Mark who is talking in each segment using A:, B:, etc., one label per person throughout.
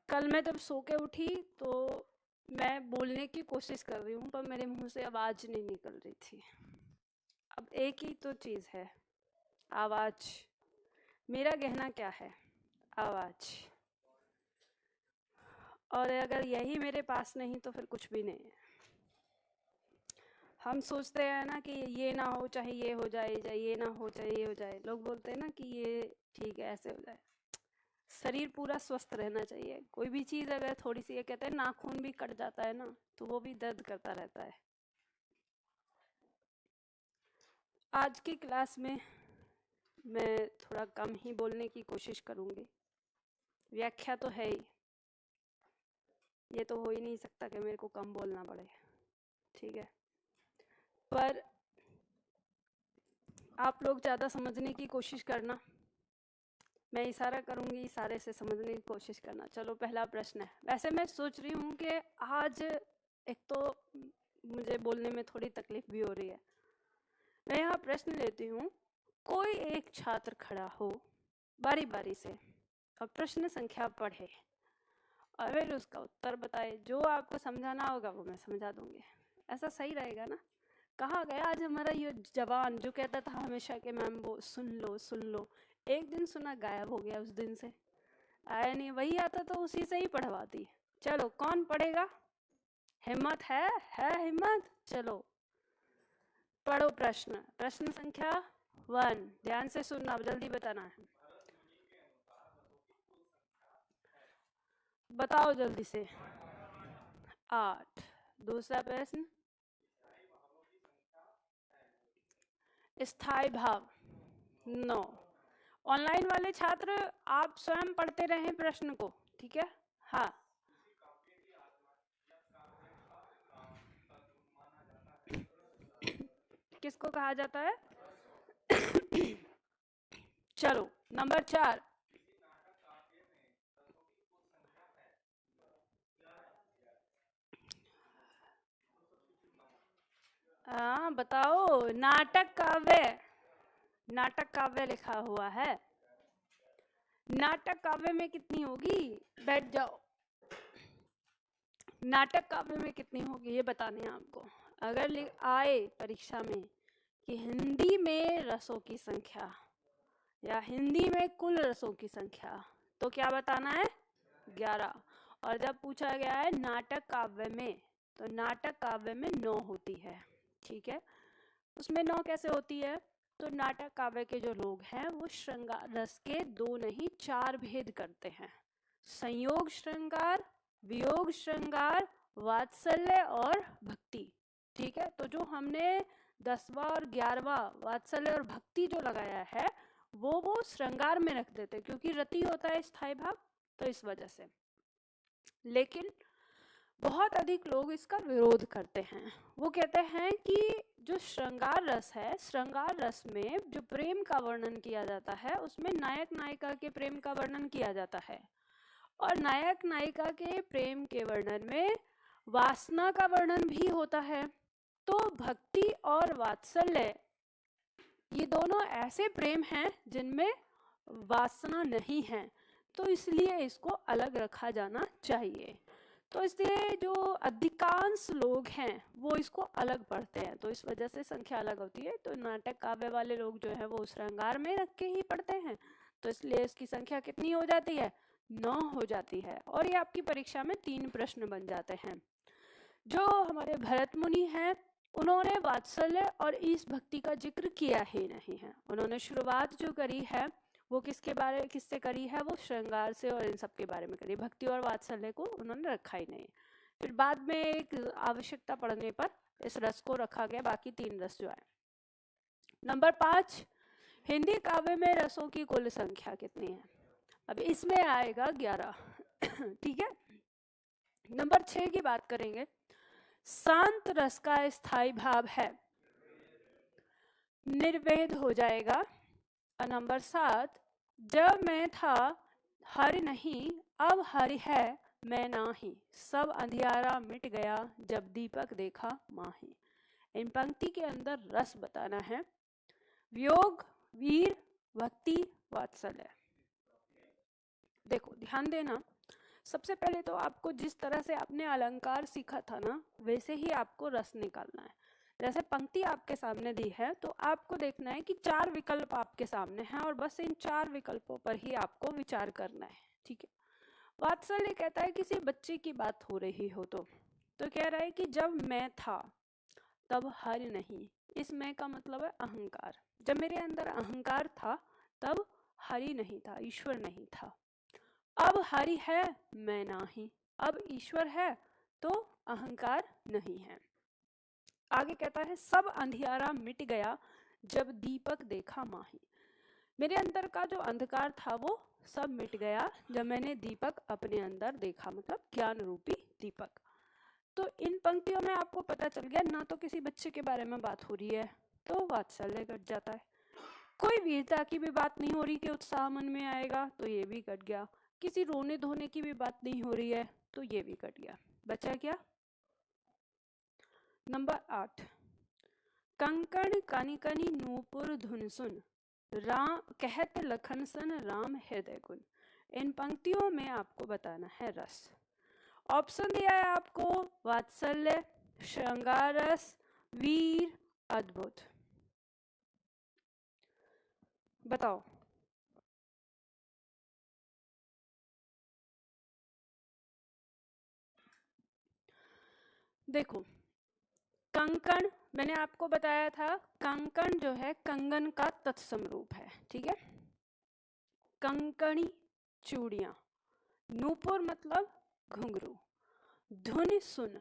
A: कल मैं जब सो के उठी तो मैं बोलने की कोशिश कर रही हूँ, पर मेरे मुंह से आवाज़ नहीं निकल रही थी। अब एक ही तो चीज़ है, आवाज़। मेरा कहना क्या है? आवाज़। और अगर यही मेरे पास नहीं तो फिर कुछ भी नहीं है। हम सोचते हैं ना कि ये ना हो चाहे ये हो जाए, ये ना हो चाहे ये हो जाए। लोग बोलते हैं ना कि ये ठीक है, ऐसे हो जाए। शरीर पूरा स्वस्थ रहना चाहिए। कोई भी चीज़ अगर थोड़ी सी, ये कहते हैं नाखून भी कट जाता है ना, तो वो भी दर्द करता रहता है। आज की क्लास में मैं थोड़ा कम ही बोलने की कोशिश करूँगी। व्याख्या तो है ही, ये तो हो ही नहीं सकता कि मेरे को कम बोलना पड़े, ठीक है। पर आप लोग ज़्यादा समझने की कोशिश करना, मैं इशारा करूँगी, इशारे से समझने की कोशिश करना। चलो, पहला प्रश्न है। वैसे मैं सोच रही हूँ कि आज एक तो मुझे बोलने में थोड़ी तकलीफ भी हो रही है। मैं यहाँ प्रश्न लेती हूँ, कोई एक छात्र खड़ा हो बारी बारी से और प्रश्न संख्या पढ़े और फिर उसका उत्तर बताए। जो आपको समझाना होगा वो मैं समझा दूंगी। ऐसा सही रहेगा ना? कहाँ गया आज हमारा ये जवान जो कहता था हमेशा कि मैम वो सुन लो सुन लो। एक दिन सुना, गायब हो गया। उस दिन से आया नहीं। वही आता तो उसी से ही पढ़वाती। चलो, कौन पढ़ेगा? हिम्मत है हिम्मत? चलो पढ़ो प्रश्न। प्रश्न संख्या 1। ध्यान से सुनना, जल्दी बताना है। बताओ जल्दी से। 8। दूसरा प्रश्न, स्थायी भाव 9। ऑनलाइन वाले छात्र आप स्वयं पढ़ते रहें प्रश्न को, ठीक है? हाँ। किसको कहा जाता है? चलो, नंबर 4। हाँ बताओ। नाटक काव्य, नाटक काव्य लिखा हुआ है। नाटक काव्य में कितनी होगी? बैठ जाओ। नाटक काव्य में कितनी होगी ये बताने हैं आपको। अगर आए परीक्षा में कि हिंदी में रसों की संख्या या हिंदी में कुल रसों की संख्या, तो क्या बताना है? 11। और जब पूछा गया है नाटक काव्य में, तो नाटक काव्य में 9 होती है, ठीक है। उसमें 9 कैसे होती है? तो नाटक काव्य के जो लोग हैं वो श्रृंगार रस के 2 नहीं 4 भेद करते हैं। संयोग श्रृंगार, वियोग श्रृंगार, वात्सल्य और भक्ति, ठीक है। तो जो हमने 10वां और 11वां वात्सल्य और भक्ति जो लगाया है वो श्रृंगार में रख देते, क्योंकि रति होता है स्थायी भाव, तो इस वजह से। लेकिन बहुत अधिक लोग इसका विरोध करते हैं। वो कहते हैं कि जो श्रृंगार रस है, श्रृंगार रस में जो प्रेम का वर्णन किया जाता है उसमें नायक नायिका के प्रेम का वर्णन किया जाता है, और नायक नायिका के प्रेम के वर्णन में वासना का वर्णन भी होता है। तो भक्ति और वात्सल्य ये दोनों ऐसे प्रेम हैं जिनमें वासना नहीं है, तो इसलिए इसको अलग रखा जाना चाहिए। तो इसलिए जो अधिकांश लोग हैं वो इसको अलग पढ़ते हैं, तो इस वजह से संख्या अलग होती है। तो नाटक काव्य वाले लोग जो है वो श्रृंगार में रख के ही पढ़ते हैं, तो इसलिए इसकी संख्या कितनी हो जाती है? 9 हो जाती है। और ये आपकी परीक्षा में 3 प्रश्न बन जाते हैं। जो हमारे भरत मुनि हैं उन्होंने वात्सल्य और ईश भक्ति का जिक्र किया ही नहीं है। उन्होंने शुरुआत जो करी है वो किससे करी है? वो श्रृंगार से और इन सब के बारे में करी। भक्ति और वात्सल्य को उन्होंने रखा ही नहीं। फिर बाद में एक आवश्यकता पड़ने पर इस रस को रखा गया, बाकी 3 रस जो आए। नंबर 5, हिंदी काव्य में रसों की कुल संख्या कितनी है? अब इसमें आएगा 11। ठीक है। नंबर 6 की बात करेंगे। शांत रस का स्थायी भाव है, निर्वेद हो जाएगा। और नंबर 7, जब मैं था हरि नहीं अब हरि है मैं नाही, सब अंधियारा मिट गया जब दीपक देखा माही। इन पंक्ति के अंदर रस बताना है। वियोग, वीर, भक्ति, वात्सल्य। देखो ध्यान देना, सबसे पहले तो आपको जिस तरह से आपने अलंकार सीखा था ना, वैसे ही आपको रस निकालना है। जैसे पंक्ति आपके सामने दी है तो आपको देखना है कि 4 विकल्प आपके सामने हैं और बस इन 4 विकल्पों पर ही आपको विचार करना है, ठीक है। वात्सल्य कहता है किसी बच्चे की बात हो रही हो तो कह रहा है कि जब मैं था तब हरि नहीं। इस मैं का मतलब है अहंकार। जब मेरे अंदर अहंकार था तब हरि नहीं था, ईश्वर नहीं था। अब हरि है, मैं नाही। अब ईश्वर है तो अहंकार नहीं है। आगे कहता है सब अंधियारा मिट गया जब दीपक देखा माही। मेरे अंदर का जो अंधकार था वो सब मिट गया जब मैंने दीपक अपने अंदर देखा, मतलब ज्ञान रूपी दीपक। तो इन पंक्तियों में आपको पता चल गया ना तो किसी बच्चे के बारे में बात हो रही है तो वात्सल्य कट जाता है, कोई वीरता की भी बात नहीं हो रही कि उत्साह मन में आएगा तो ये भी कट गया, किसी रोने धोने की भी बात नहीं हो रही है तो ये भी कट गया। बचा क्या? नंबर 8, कंकण कानिकनी नूपुर धुन सुन, राम कहत लखन सन राम हृदय गुण। इन पंक्तियों में आपको बताना है रस। ऑप्शन दिया है आपको वात्सल्य, श्रृंगार रस, वीर, अद्भुत। बताओ। देखो, कंकण मैंने आपको बताया था, कंकण जो है कंगन का तत्सम रूप है, ठीक है। कंकणी चूड़ियां, नूपुर मतलब घुंघरू, धुन सुन,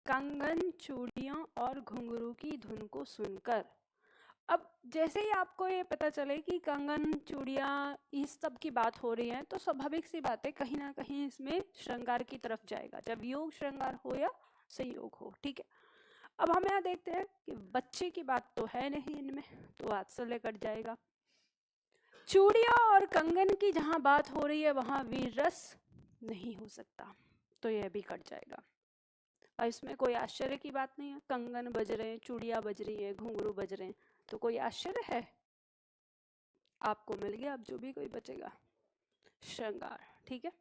A: कंगन चूड़ियों और घुंघरू की धुन को सुनकर। अब जैसे ही आपको ये पता चले कि कंगन चूड़ियां इस सब की बात हो रही है तो स्वाभाविक सी बात है कहीं ना कहीं इसमें श्रृंगार की तरफ जाएगा, जब योग श्रृंगार हो या संयोग हो, ठीक है। अब हम यहाँ देखते हैं कि बच्चे की बात तो है नहीं इनमें, तो वात्सल्य कट जाएगा। चूड़िया और कंगन की जहां बात हो रही है वहां वीर रस नहीं हो सकता, तो यह भी कट जाएगा। और इसमें कोई आश्चर्य की बात नहीं है, कंगन बज रहे हैं, चूड़िया बज रही है, घुंघरू बज रहे हैं, तो कोई आश्चर्य है? आपको मिल गया। अब जो भी कोई बचेगा श्रृंगार, ठीक है।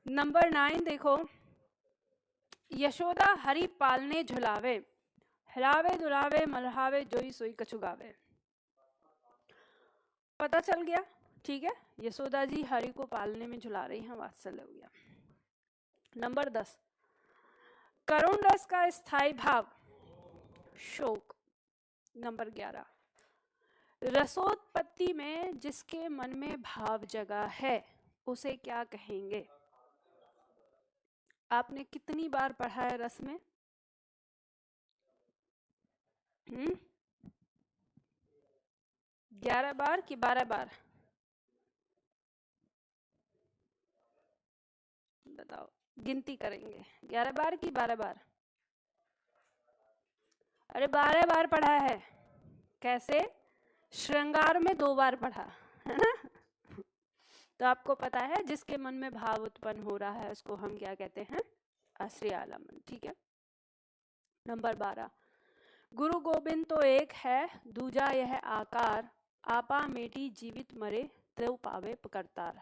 A: नंबर 9 देखो, यशोदा हरि पालने झुलावे, हिलावे दुलावे मल्हावे जोई सोई कछु गावे। पता चल गया, ठीक है। यशोदा जी हरि को पालने में झुला रही हैं, वात्सल्य हो गया। नंबर 10, करुण रस का स्थायी भाव शोक। नंबर 11, रसोत्पत्ति में जिसके मन में भाव जगा है उसे क्या कहेंगे? आपने कितनी बार पढ़ा है रस में? 11 बार कि 12 बार? बताओ, गिनती करेंगे। 11 बार कि 12 बार? अरे 12 बार पढ़ा है। कैसे? श्रृंगार में 2 बार पढ़ा है ना। तो आपको पता है जिसके मन में भाव उत्पन्न हो रहा है उसको हम क्या कहते हैं? आश्रय आलम्बन, ठीक है। नंबर 12, गुरु गोविंद तो एक है, दूजा यह आकार, आपा मेटी जीवित मरे तो पावे करतार।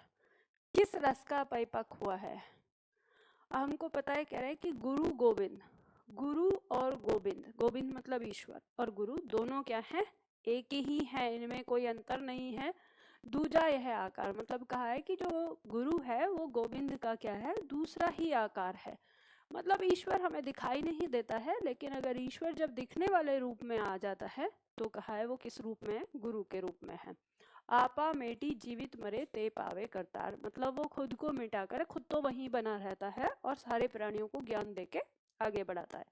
A: किस रस का परिपक्व हुआ है? हमको पता है, कह रहे हैं कि गुरु गोविंद, गुरु और गोविंद, गोविंद मतलब ईश्वर और गुरु दोनों क्या है? एक ही है, इनमें कोई अंतर नहीं है। दूजा यह आकार, मतलब कहा है कि जो गुरु है वो गोविंद का क्या है? दूसरा ही आकार है। मतलब ईश्वर हमें दिखाई नहीं देता है, लेकिन अगर ईश्वर जब दिखने वाले रूप में आ जाता है तो कहा है वो किस रूप में? गुरु के रूप में है। आपा मेटी जीवित मरे ते पावे करतार, मतलब वो खुद को मिटाकर खुद तो वहीं बना रहता है और सारे प्राणियों को ज्ञान देके आगे बढ़ाता है।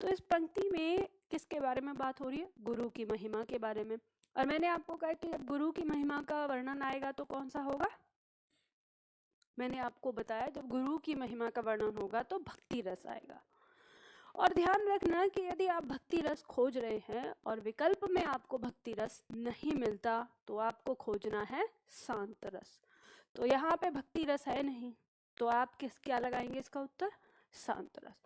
A: तो इस पंक्ति में किसके बारे में बात हो रही है? गुरु की महिमा के बारे में। और मैंने आपको कहा कि जब गुरु की महिमा का वर्णन आएगा तो कौन सा होगा? मैंने आपको बताया जब गुरु की महिमा का वर्णन होगा तो भक्ति रस आएगा। और ध्यान रखना कि यदि आप भक्ति रस खोज रहे हैं और विकल्प में आपको भक्ति रस नहीं मिलता तो आपको खोजना है शांत रस। तो यहाँ पे भक्ति रस है नहीं, तो आप क्या लगाएंगे इसका उत्तर? शांत रस।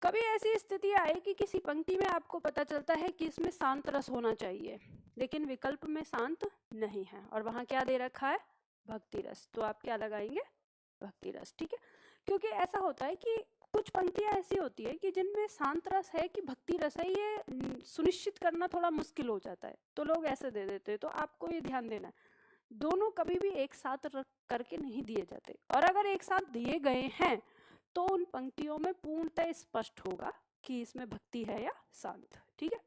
A: कभी ऐसी स्थिति आए कि किसी पंक्ति में आपको पता चलता है कि इसमें शांत रस होना चाहिए, लेकिन विकल्प में शांत नहीं है और वहां क्या दे रखा है, भक्ति रस, तो आप क्या लगाएंगे, भक्ति रस। ठीक है, क्योंकि ऐसा होता है कि कुछ पंक्तियां ऐसी होती है कि जिनमें शांत रस है कि भक्ति रस है, ये सुनिश्चित करना थोड़ा मुश्किल हो जाता है, तो लोग ऐसे दे देते हैं। तो आपको ये ध्यान देना है, दोनों कभी भी एक साथ करके नहीं दिए जाते, और अगर एक साथ दिए गए हैं तो उन पंक्तियों में पूर्णतः स्पष्ट होगा कि इसमें भक्ति है या शांत। ठीक है,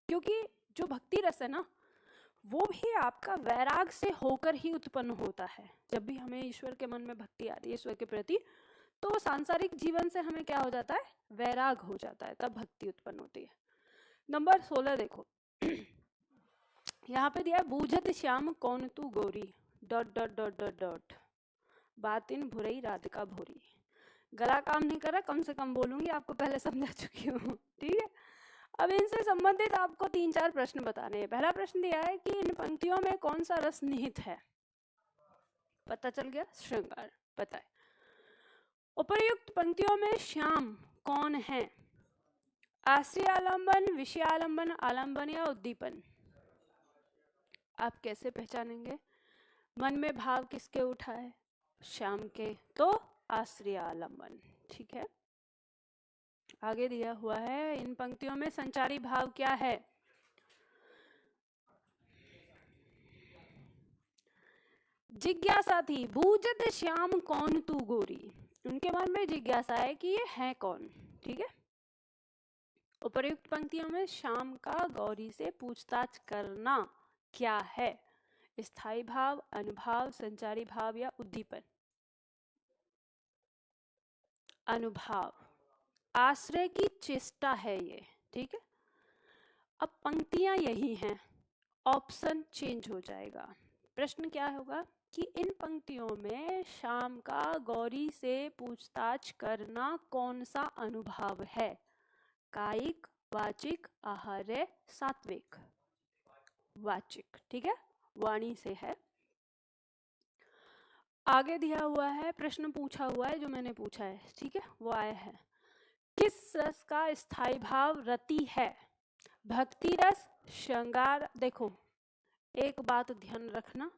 A: क्योंकि जो भक्ति रस है ना, वो भी आपका वैराग से होकर ही उत्पन्न होता है। जब भी हमें ईश्वर के मन में भक्ति आ रही है ईश्वर के प्रति, तो सांसारिक जीवन से हमें क्या हो जाता है, वैराग हो जाता है, तब भक्ति उत्पन्न होती है। नंबर 16 देखो, यहाँ पे दिया बूझत श्याम कौन तू गोरी dot dot dot dot dot बात इन भुरई राधिका भोरी। गला काम नहीं कर रहा, कम से कम बोलूंगी, आपको पहले समझा चुकी हूँ। ठीक है, अब इनसे संबंधित आपको 3-4 प्रश्न बताने हैं। पहला प्रश्न दिया है कि इन पंक्तियों में कौन सा रस निहित है, पता चल गया, श्रृंगार, पता है। उपर्युक्त पंक्तियों में श्याम कौन है, आश्रय आलंबन, विषय आलंबन, आलंबन या उद्दीपन, आप कैसे पहचानेंगे, मन में भाव किसके उठा है, श्याम के, तो आश्रय आलंबन। ठीक है, आगे दिया हुआ है इन पंक्तियों में संचारी भाव क्या है, जिज्ञासा थी, बूझत श्याम कौन तू गोरी, उनके मन में जिज्ञासा है कि ये है कौन। ठीक है, उपर्युक्त पंक्तियों में श्याम का गौरी से पूछताछ करना क्या है, स्थायी भाव, अनुभाव, संचारी भाव या उद्दीपन, अनुभाव, आश्रय की चेष्टा है ये। ठीक है, अब पंक्तियां यही हैं, ऑप्शन चेंज हो जाएगा। प्रश्न क्या होगा कि इन पंक्तियों में श्याम का गौरी से पूछताछ करना कौन सा अनुभाव है, कायिक, वाचिक, आहार्य, सात्विक, वाचिक। ठीक है, वाणी से है। आगे दिया हुआ है, प्रश्न पूछा हुआ है जो मैंने पूछा है, ठीक है, वो आया है, किस रस का स्थायी भाव रति है, भक्ति रस, श्रृंगार। देखो एक बात ध्यान रखना,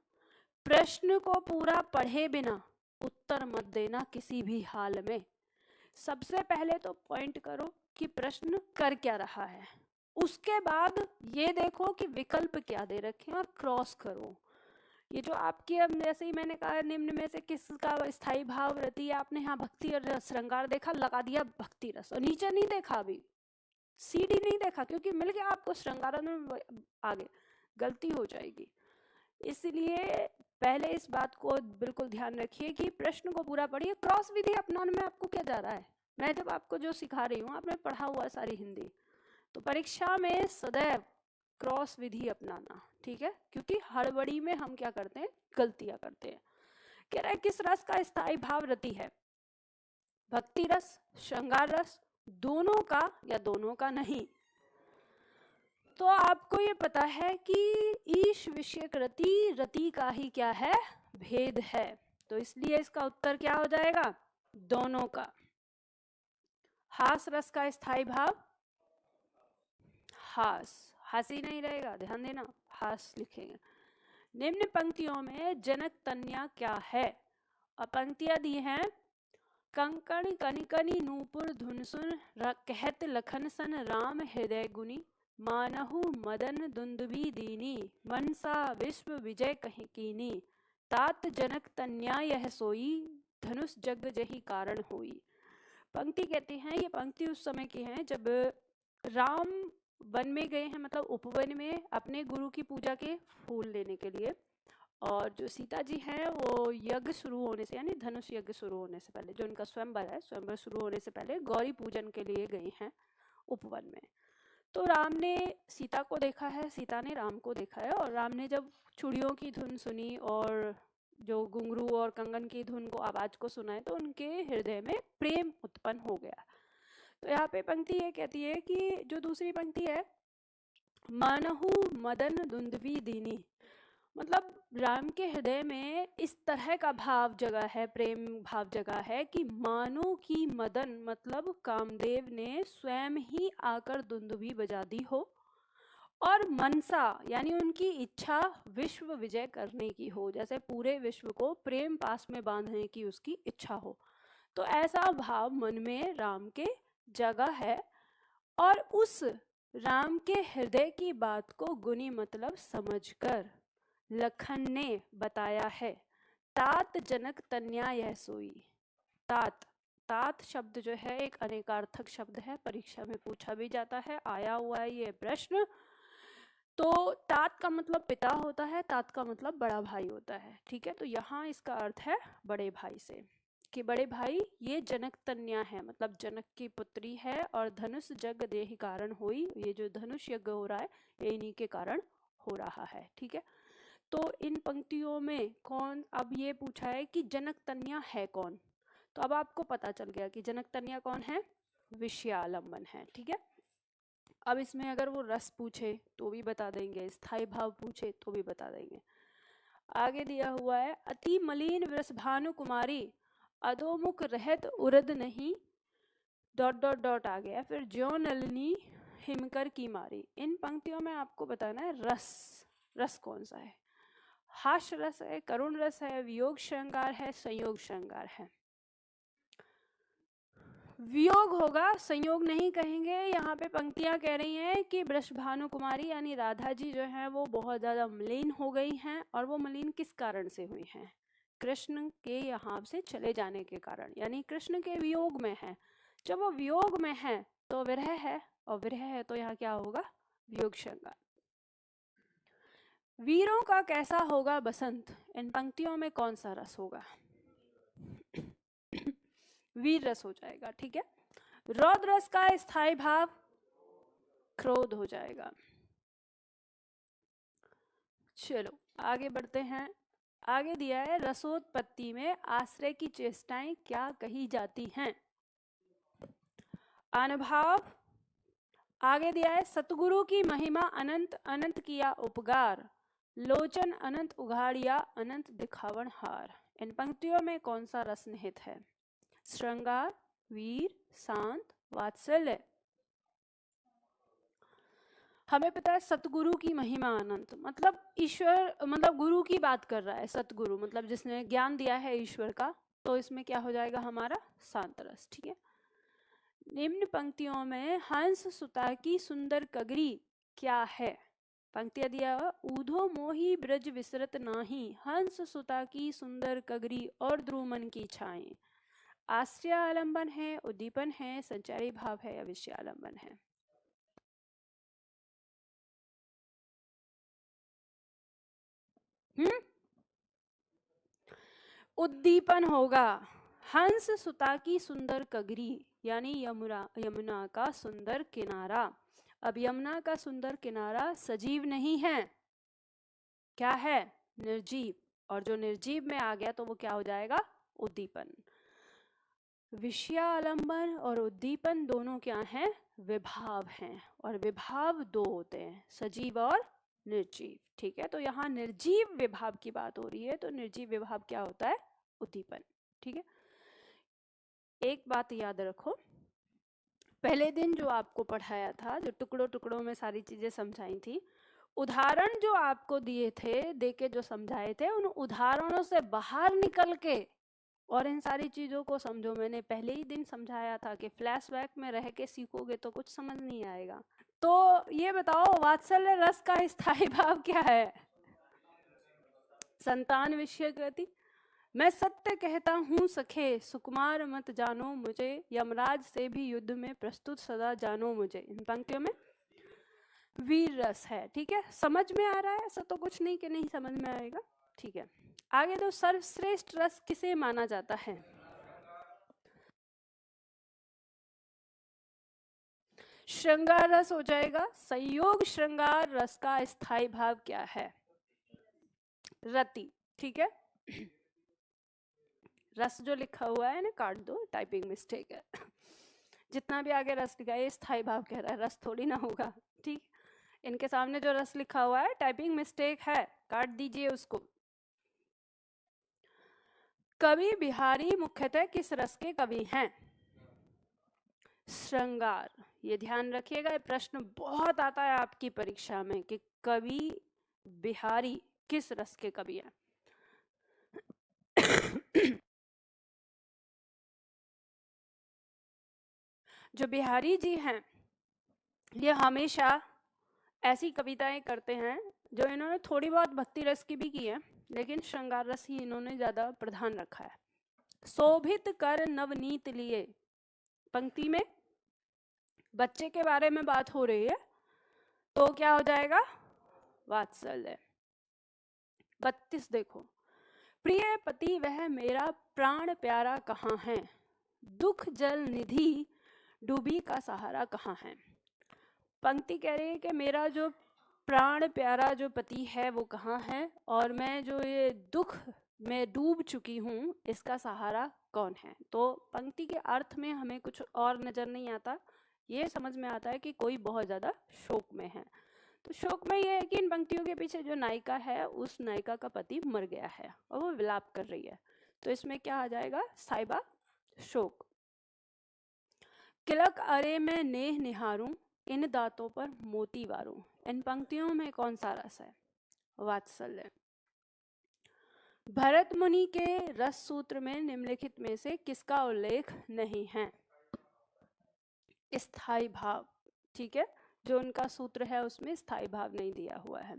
A: प्रश्न को पूरा पढ़े बिना उत्तर मत देना किसी भी हाल में। सबसे पहले तो पॉइंट करो कि प्रश्न कर क्या रहा है, उसके बाद ये देखो कि विकल्प क्या दे रखे हैं और क्रॉस करो। ये जो आपकी, अब जैसे ही मैंने कहा निम्न में से किसका स्थायी भाव रति, आपने यहाँ भक्ति और श्रृंगार देखा, लगा दिया भक्ति रस, और नीचे नहीं देखा, अभी सीडी नहीं देखा, क्योंकि मिल गया आपको श्रृंगार में, आगे गलती हो जाएगी। इसलिए पहले इस बात को बिल्कुल ध्यान रखिए कि प्रश्न को पूरा पढ़िए। क्रॉस विधि अपनाने में आपको क्या जा रहा है, मैं जब आपको जो सिखा रही हूँ, आपने पढ़ा हुआ सारी हिंदी, तो परीक्षा में सदैव क्रॉस विधि अपनाना। ठीक है, क्योंकि हड़बड़ी में हम क्या करते हैं, गलतियां करते हैं। कह रहा है किस रस का स्थायी भाव रति है, भक्ति रस, श्रृंगार रस, दोनों का या दोनों का नहीं। तो आपको ये पता है कि ईश विषयक रति का ही क्या है, भेद है, तो इसलिए इसका उत्तर क्या हो जाएगा, दोनों का। हास रस का स्थायी भाव, हास, हासी नहीं रहेगा, ध्यान देना, हास लिखेंगे। निम्न पंक्तियों में जनक तन्या क्या है, और पंक्तियां दी हैं, कंकण कनिकनि नूपुर धुन सुन कहत लखन सन राम हृदय गुनी, मानहु मदन दुंदुभी दीनी, मनसा विश्व विजय कहीं कीनी, तात जनक तन्या यह सोई, धनुष जग जही कारण होई। पंक्ति कहती हैं, ये पंक्ति उस समय की है जब राम वन में गए हैं, मतलब उपवन में अपने गुरु की पूजा के फूल लेने के लिए, और जो सीता जी हैं वो यज्ञ शुरू होने से, यानी धनुष यज्ञ शुरू होने से पहले, जो उनका स्वयंवर है, स्वयंवर शुरू होने से पहले गौरी पूजन के लिए गए हैं उपवन में। तो राम ने सीता को देखा है, सीता ने राम को देखा है, और राम ने जब चूड़ियों की धुन सुनी और जो घुंघरू और कंगन की धुन को, आवाज को सुना है, तो उनके हृदय में प्रेम उत्पन्न हो गया। तो यहाँ पे पंक्ति ये कहती है कि जो दूसरी पंक्ति है, मानहु मदन दुंदुभी दीनी, मतलब राम के हृदय में इस तरह का भाव जगा है, प्रेम भाव जगा है कि मानो कि मदन मतलब कामदेव ने स्वयं ही आकर दुंदुभी बजा दी हो और मनसा यानी उनकी इच्छा विश्व विजय करने की हो, जैसे पूरे विश्व को प्रेम पास में बांधने की उसकी इच्छा हो। तो ऐसा भाव मन में राम के जगा है और उस राम के हृदय की बात को गुनी मतलब समझकर लखन ने बताया है। तात जनक तन्या यह सोई। तात तात शब्द जो है एक अनेकार्थक शब्द है, परीक्षा में पूछा भी जाता है, आया हुआ है ये प्रश्न। तो तात का मतलब पिता होता है, तात का मतलब बड़ा भाई होता है, ठीक है। तो यहाँ इसका अर्थ है बड़े भाई से, कि बड़े भाई ये जनक तन्या है, मतलब जनक की पुत्री है और धनुष जग देहि कारण हुई, ये जो धनुष यज्ञ हो रहा है ये इन्हीं के कारण हो रहा है, ठीक है। तो इन पंक्तियों में कौन, अब ये पूछा है कि जनक तन्या है कौन, तो अब आपको पता चल गया कि जनक तन्या कौन है, विषयालंबन है, ठीक है। अब इसमें अगर वो रस पूछे तो भी बता देंगे, स्थाई भाव पूछे तो भी बता देंगे। आगे दिया हुआ है, अति मलिन वृषभानु कुमारी अधोमुख रहत उरद नहीं, डॉट डॉट डॉट आ गया, फिर ज्यो नलिनी हिमकर की मारी। इन पंक्तियों में आपको बताना है रस, रस कौन सा है, हास्य रस है, करुण रस है, वियोग श्रृंगार है, संयोग श्रृंगार है। वियोग होगा, संयोग नहीं कहेंगे। यहाँ पे पंक्तियां कह रही हैं कि वृषभानु कुमारी यानी राधा जी जो है वो बहुत ज्यादा मलिन हो गई हैं, और वो मलिन किस कारण से हुई हैं, कृष्ण के यहाँ से चले जाने के कारण, यानी कृष्ण के वियोग में है। जब वो वियोग में है तो विरह है, और विरह है तो यहाँ क्या होगा, वियोग श्रृंगार। वीरों का कैसा होगा बसंत, इन पंक्तियों में कौन सा रस होगा, वीर रस हो जाएगा, ठीक है। रौद्र रस का स्थायी भाव क्रोध हो जाएगा। चलो आगे बढ़ते हैं। आगे दिया है रसोत्पत्ति में आश्रय की चेष्टाएं क्या कही जाती हैं, अनुभाव। आगे दिया है सतगुरु की महिमा अनंत अनंत किया उपकार, लोचन अनंत उघाड़िया अनंत दिखावन हार। इन पंक्तियों में कौन सा रस निहित है, श्रृंगार, वीर, शांत, वात्सल्य। हमें पता है सतगुरु की महिमा अनंत, मतलब ईश्वर, मतलब गुरु की बात कर रहा है, सतगुरु मतलब जिसने ज्ञान दिया है ईश्वर का, तो इसमें क्या हो जाएगा हमारा शांत रस, ठीक है। निम्न पंक्तियों में हंस सुता की सुंदर कगरी क्या है, पंक्तियां दिया हुआ, ऊधो मोही ब्रज विसरत नाही, हंस सुता की सुंदर कगरी और ध्रुमन की छाएं। आश्रय आलंबन है, उद्दीपन है, संचारी भाव है, या विषयालंबन है। उद्दीपन होगा। हंस सुता की सुंदर कगरी यानी यमुना का सुंदर किनारा। अब यमुना का सुंदर किनारा सजीव नहीं है, क्या है, निर्जीव, और जो निर्जीव में आ गया तो वो क्या हो जाएगा, उद्दीपन। विषयालंबन और उद्दीपन दोनों क्या हैं, विभाव हैं, और विभाव दो होते हैं, सजीव और निर्जीव, ठीक है। तो यहाँ निर्जीव विभाव की बात हो रही है, तो निर्जीव विभाव क्या होता है, उद्दीपन, ठीक है। एक बात याद रखो, पहले दिन जो आपको पढ़ाया था, जो टुकड़ों टुकड़ों में सारी चीजें समझाई थी, उदाहरण जो आपको दिए थे, देके जो समझाए थे, उन उदाहरणों से बाहर निकल के और इन सारी चीजों को समझो। मैंने पहले ही दिन समझाया था कि फ्लैशबैक में रह के सीखोगे तो कुछ समझ नहीं आएगा। तो ये बताओ वात्सल्य रस का स्थायी भाव क्या है, संतान विषय गति। मैं सत्य कहता हूँ सखे, सुकुमार मत जानो मुझे, यमराज से भी युद्ध में प्रस्तुत सदा जानो मुझे। इन पंक्तियों में वीर रस है, ठीक है। समझ में आ रहा है, ऐसा तो कुछ नहीं कि नहीं समझ में आएगा, ठीक है। आगे तो सर्वश्रेष्ठ रस किसे माना जाता है, श्रृंगार रस हो जाएगा। संयोग श्रृंगार रस का स्थायी भाव क्या है, रति, ठीक है। रस जो लिखा हुआ है ना, काट दो, टाइपिंग मिस्टेक है। जितना भी आगे रस लिखा है स्थायी भाव कह रहा है, रस थोड़ी ना होगा, ठीक। इनके सामने जो रस लिखा हुआ है टाइपिंग मिस्टेक है, काट दीजिए उसको। कवि बिहारी मुख्यतः किस रस के कवि हैं? श्रृंगार। ये ध्यान रखिएगा, ये प्रश्न बहुत आता है आपकी परीक्षा में कि कवि बिहारी किस रस के कवि हैं। जो बिहारी जी हैं ये हमेशा ऐसी कविताएं करते हैं जो इन्होंने थोड़ी बहुत भक्ति रस की भी की है, लेकिन श्रृंगार रस ही इन्होंने ज्यादा प्रधान रखा है। शोभित कर नवनीत लिए, पंक्ति में बच्चे के बारे में बात हो रही है, तो क्या हो जाएगा? वात्सल्य। 32 देखो, प्रिय पति वह मेरा प्राण प्यारा कहाँ है, दुख जल निधि डूबी का सहारा कहाँ है। पंक्ति कह रही है कि मेरा जो प्राण प्यारा जो पति है वो कहाँ है, और मैं जो ये दुख में डूब चुकी हूँ इसका सहारा कौन है। तो पंक्ति के अर्थ में हमें कुछ और नजर नहीं आता, ये समझ में आता है कि कोई बहुत ज्यादा शोक में है। तो शोक में ये है कि इन पंक्तियों के पीछे जो नायिका है उस नायिका का पति मर गया है और वो विलाप कर रही है, तो इसमें क्या आ जाएगा? साइबा शोक। किलक अरे मैं नेह निहारूं, इन दांतों पर मोती वारूं, इन पंक्तियों में कौन सा रस है? वात्सल्य। भरत मुनि के रस सूत्र में निम्नलिखित में से किसका उल्लेख नहीं है? स्थाई भाव। ठीक है, जो उनका सूत्र है उसमें स्थाई भाव नहीं दिया हुआ है।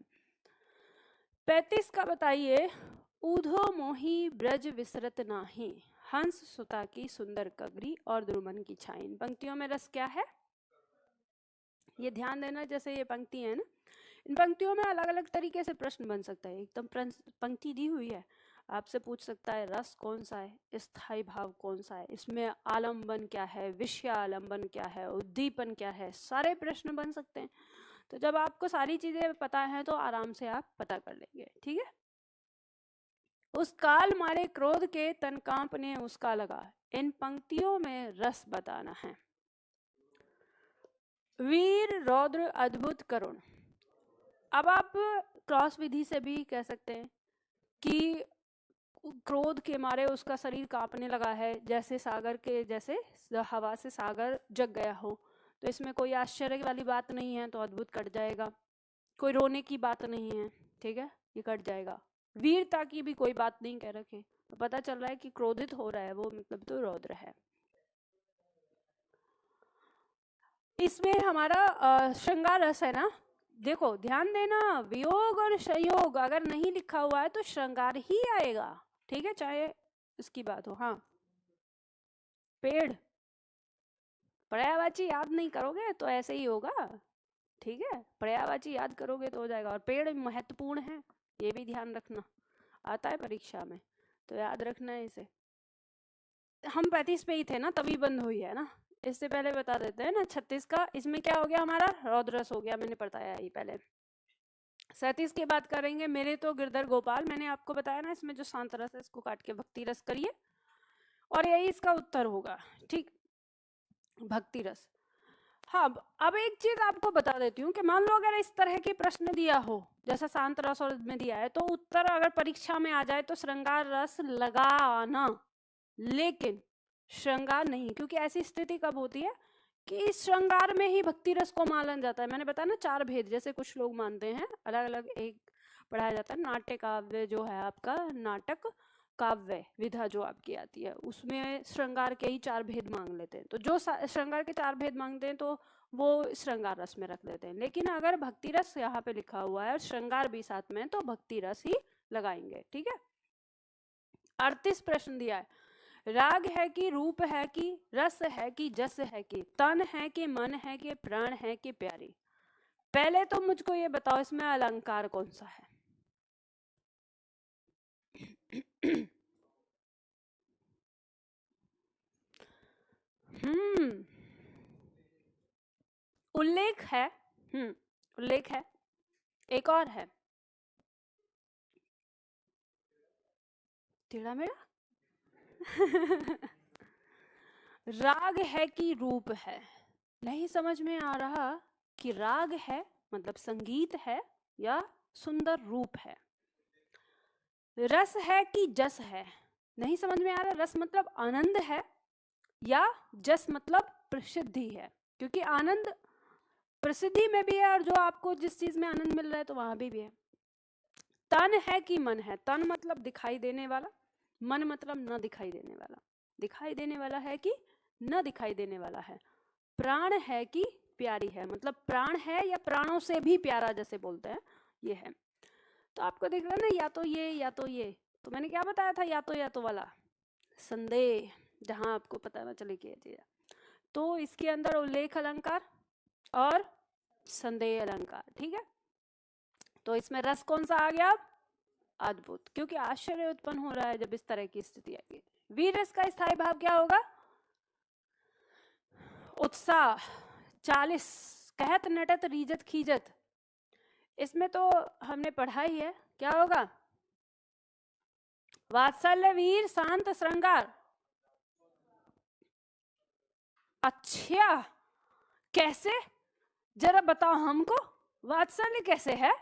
A: 35 का बताइए, ऊधो मोही ब्रज विसरत नाही, हंस सुता की सुंदर कगरी और द्रुमन की छाई। इन पंक्तियों में रस क्या है? ये ध्यान देना, जैसे ये पंक्ति है ना, इन पंक्तियों में अलग अलग तरीके से प्रश्न बन सकता है। एकदम पंक्ति दी हुई है, आपसे पूछ सकता है रस कौन सा है, स्थाई भाव कौन सा है, इसमें आलंबन क्या है, विषय आलंबन क्या है, उद्दीपन क्या है, सारे प्रश्न बन सकते हैं। तो जब आपको सारी चीजें पता है तो आराम से आप पता कर लेंगे। ठीक है। उस काल मारे क्रोध के तन कांपने उसका लगा, इन पंक्तियों में रस बताना है। वीर रौद्र अद्भुत करुण। अब आप क्रॉस विधि से भी कह सकते हैं कि क्रोध के मारे उसका शरीर कांपने लगा है, जैसे सागर के, जैसे हवा से सागर जग गया हो। तो इसमें कोई आश्चर्य वाली बात नहीं है, तो अद्भुत कट जाएगा। कोई रोने की बात नहीं है, ठीक है, ये कट जाएगा। वीरता की भी कोई बात नहीं कह रखे, तो पता चल रहा है कि क्रोधित हो रहा है वो, मतलब तो रौद्र है। इसमें हमारा श्रृंगार रस है ना, देखो ध्यान देना, वियोग और संयोग अगर नहीं लिखा हुआ है तो श्रृंगार ही आएगा। ठीक है, चाहे इसकी बात हो। हाँ, पेड़, पर्यायवाची याद नहीं करोगे तो ऐसे ही होगा। ठीक है, पर्यायवाची याद करोगे तो हो जाएगा। और पेड़ महत्वपूर्ण है, ये भी ध्यान रखना, आता है परीक्षा में, तो याद रखना है इसे। हम 35 पे ही थे ना, तभी बंद हुई है ना, इससे पहले बता देते हैं ना। 36 का इसमें क्या हो गया हमारा? रौद्रस हो गया, मैंने बताया ही पहले। 37 की बात करेंगे, मेरे तो गिरधर गोपाल, मैंने आपको बताया ना, इसमें जो शांत रस है इसको काट के भक्ति रस करिए, और यही इसका उत्तर होगा। ठीक, भक्ति रस। हाँ, अब एक चीज आपको बता देती हूँ कि मान लो अगर इस तरह के प्रश्न दिया हो जैसा शांत रस और में दिया है, तो उत्तर अगर परीक्षा में आ जाए तो श्रृंगार रस लगा आना, लेकिन श्रृंगार नहीं, क्योंकि ऐसी स्थिति कब होती है कि इस श्रृंगार में ही भक्ति रस को माना जाता है। मैंने बताया ना 4 भेद, जैसे कुछ लोग मानते हैं अलग अलग, एक पढ़ाया जाता है नाट्य काव्य, जो है आपका नाटक काव्य विधा जो आपकी आती है, उसमें श्रृंगार के ही 4 भेद मांग लेते हैं। तो जो श्रृंगार के 4 भेद मांगते हैं तो वो श्रृंगार रस में रख देते हैं, लेकिन अगर भक्ति रस यहाँ पे लिखा हुआ है और श्रृंगार भी साथ में, तो भक्ति रस ही लगाएंगे। ठीक है। 38 प्रश्न दिया है, राग है कि रूप है कि रस है कि जस है कि तन है कि मन है कि प्राण है कि प्यारी। पहले तो मुझको ये बताओ, इसमें अलंकार कौन सा है? उल्लेख है, उल्लेख है, एक और है टेढ़ा मेढ़ा। राग है कि रूप है, नहीं समझ में आ रहा कि राग है मतलब संगीत है या सुंदर रूप है। रस है कि जस है, नहीं समझ में आ रहा। रस मतलब आनंद है या जस मतलब प्रसिद्धि है, क्योंकि आनंद प्रसिद्धि में भी है और जो आपको जिस चीज में आनंद मिल रहा है तो वहां भी है। तन है कि मन है, तन मतलब दिखाई देने वाला, मन मतलब न दिखाई देने वाला। दिखाई देने वाला है कि न दिखाई देने वाला है। प्राण है कि प्यारी है, मतलब प्राण है या प्राणों से भी प्यारा जैसे बोलते हैं, ये है। तो आपको दिख रहा है ना, या तो ये या तो ये। तो मैंने क्या बताया था, या तो वाला संदेह, जहां आपको पता ना चले क्या चीज है। तो इसके अंदर उल्लेख अलंकार और संदेह अलंकार, ठीक है। तो इसमें रस कौन सा आ गया अब, अद्भुत, क्योंकि आश्चर्य उत्पन्न हो रहा है जब इस तरह की स्थिति आएगी। वीर रस का स्थायी भाव क्या होगा, उत्साह। 40 कहत नटत रीजत खीजत, इसमें तो हमने पढ़ा ही है, क्या होगा, वात्सल्य वीर शांत श्रृंगार। अच्छा, कैसे, जरा बताओ हमको, वात्सल्य कैसे है।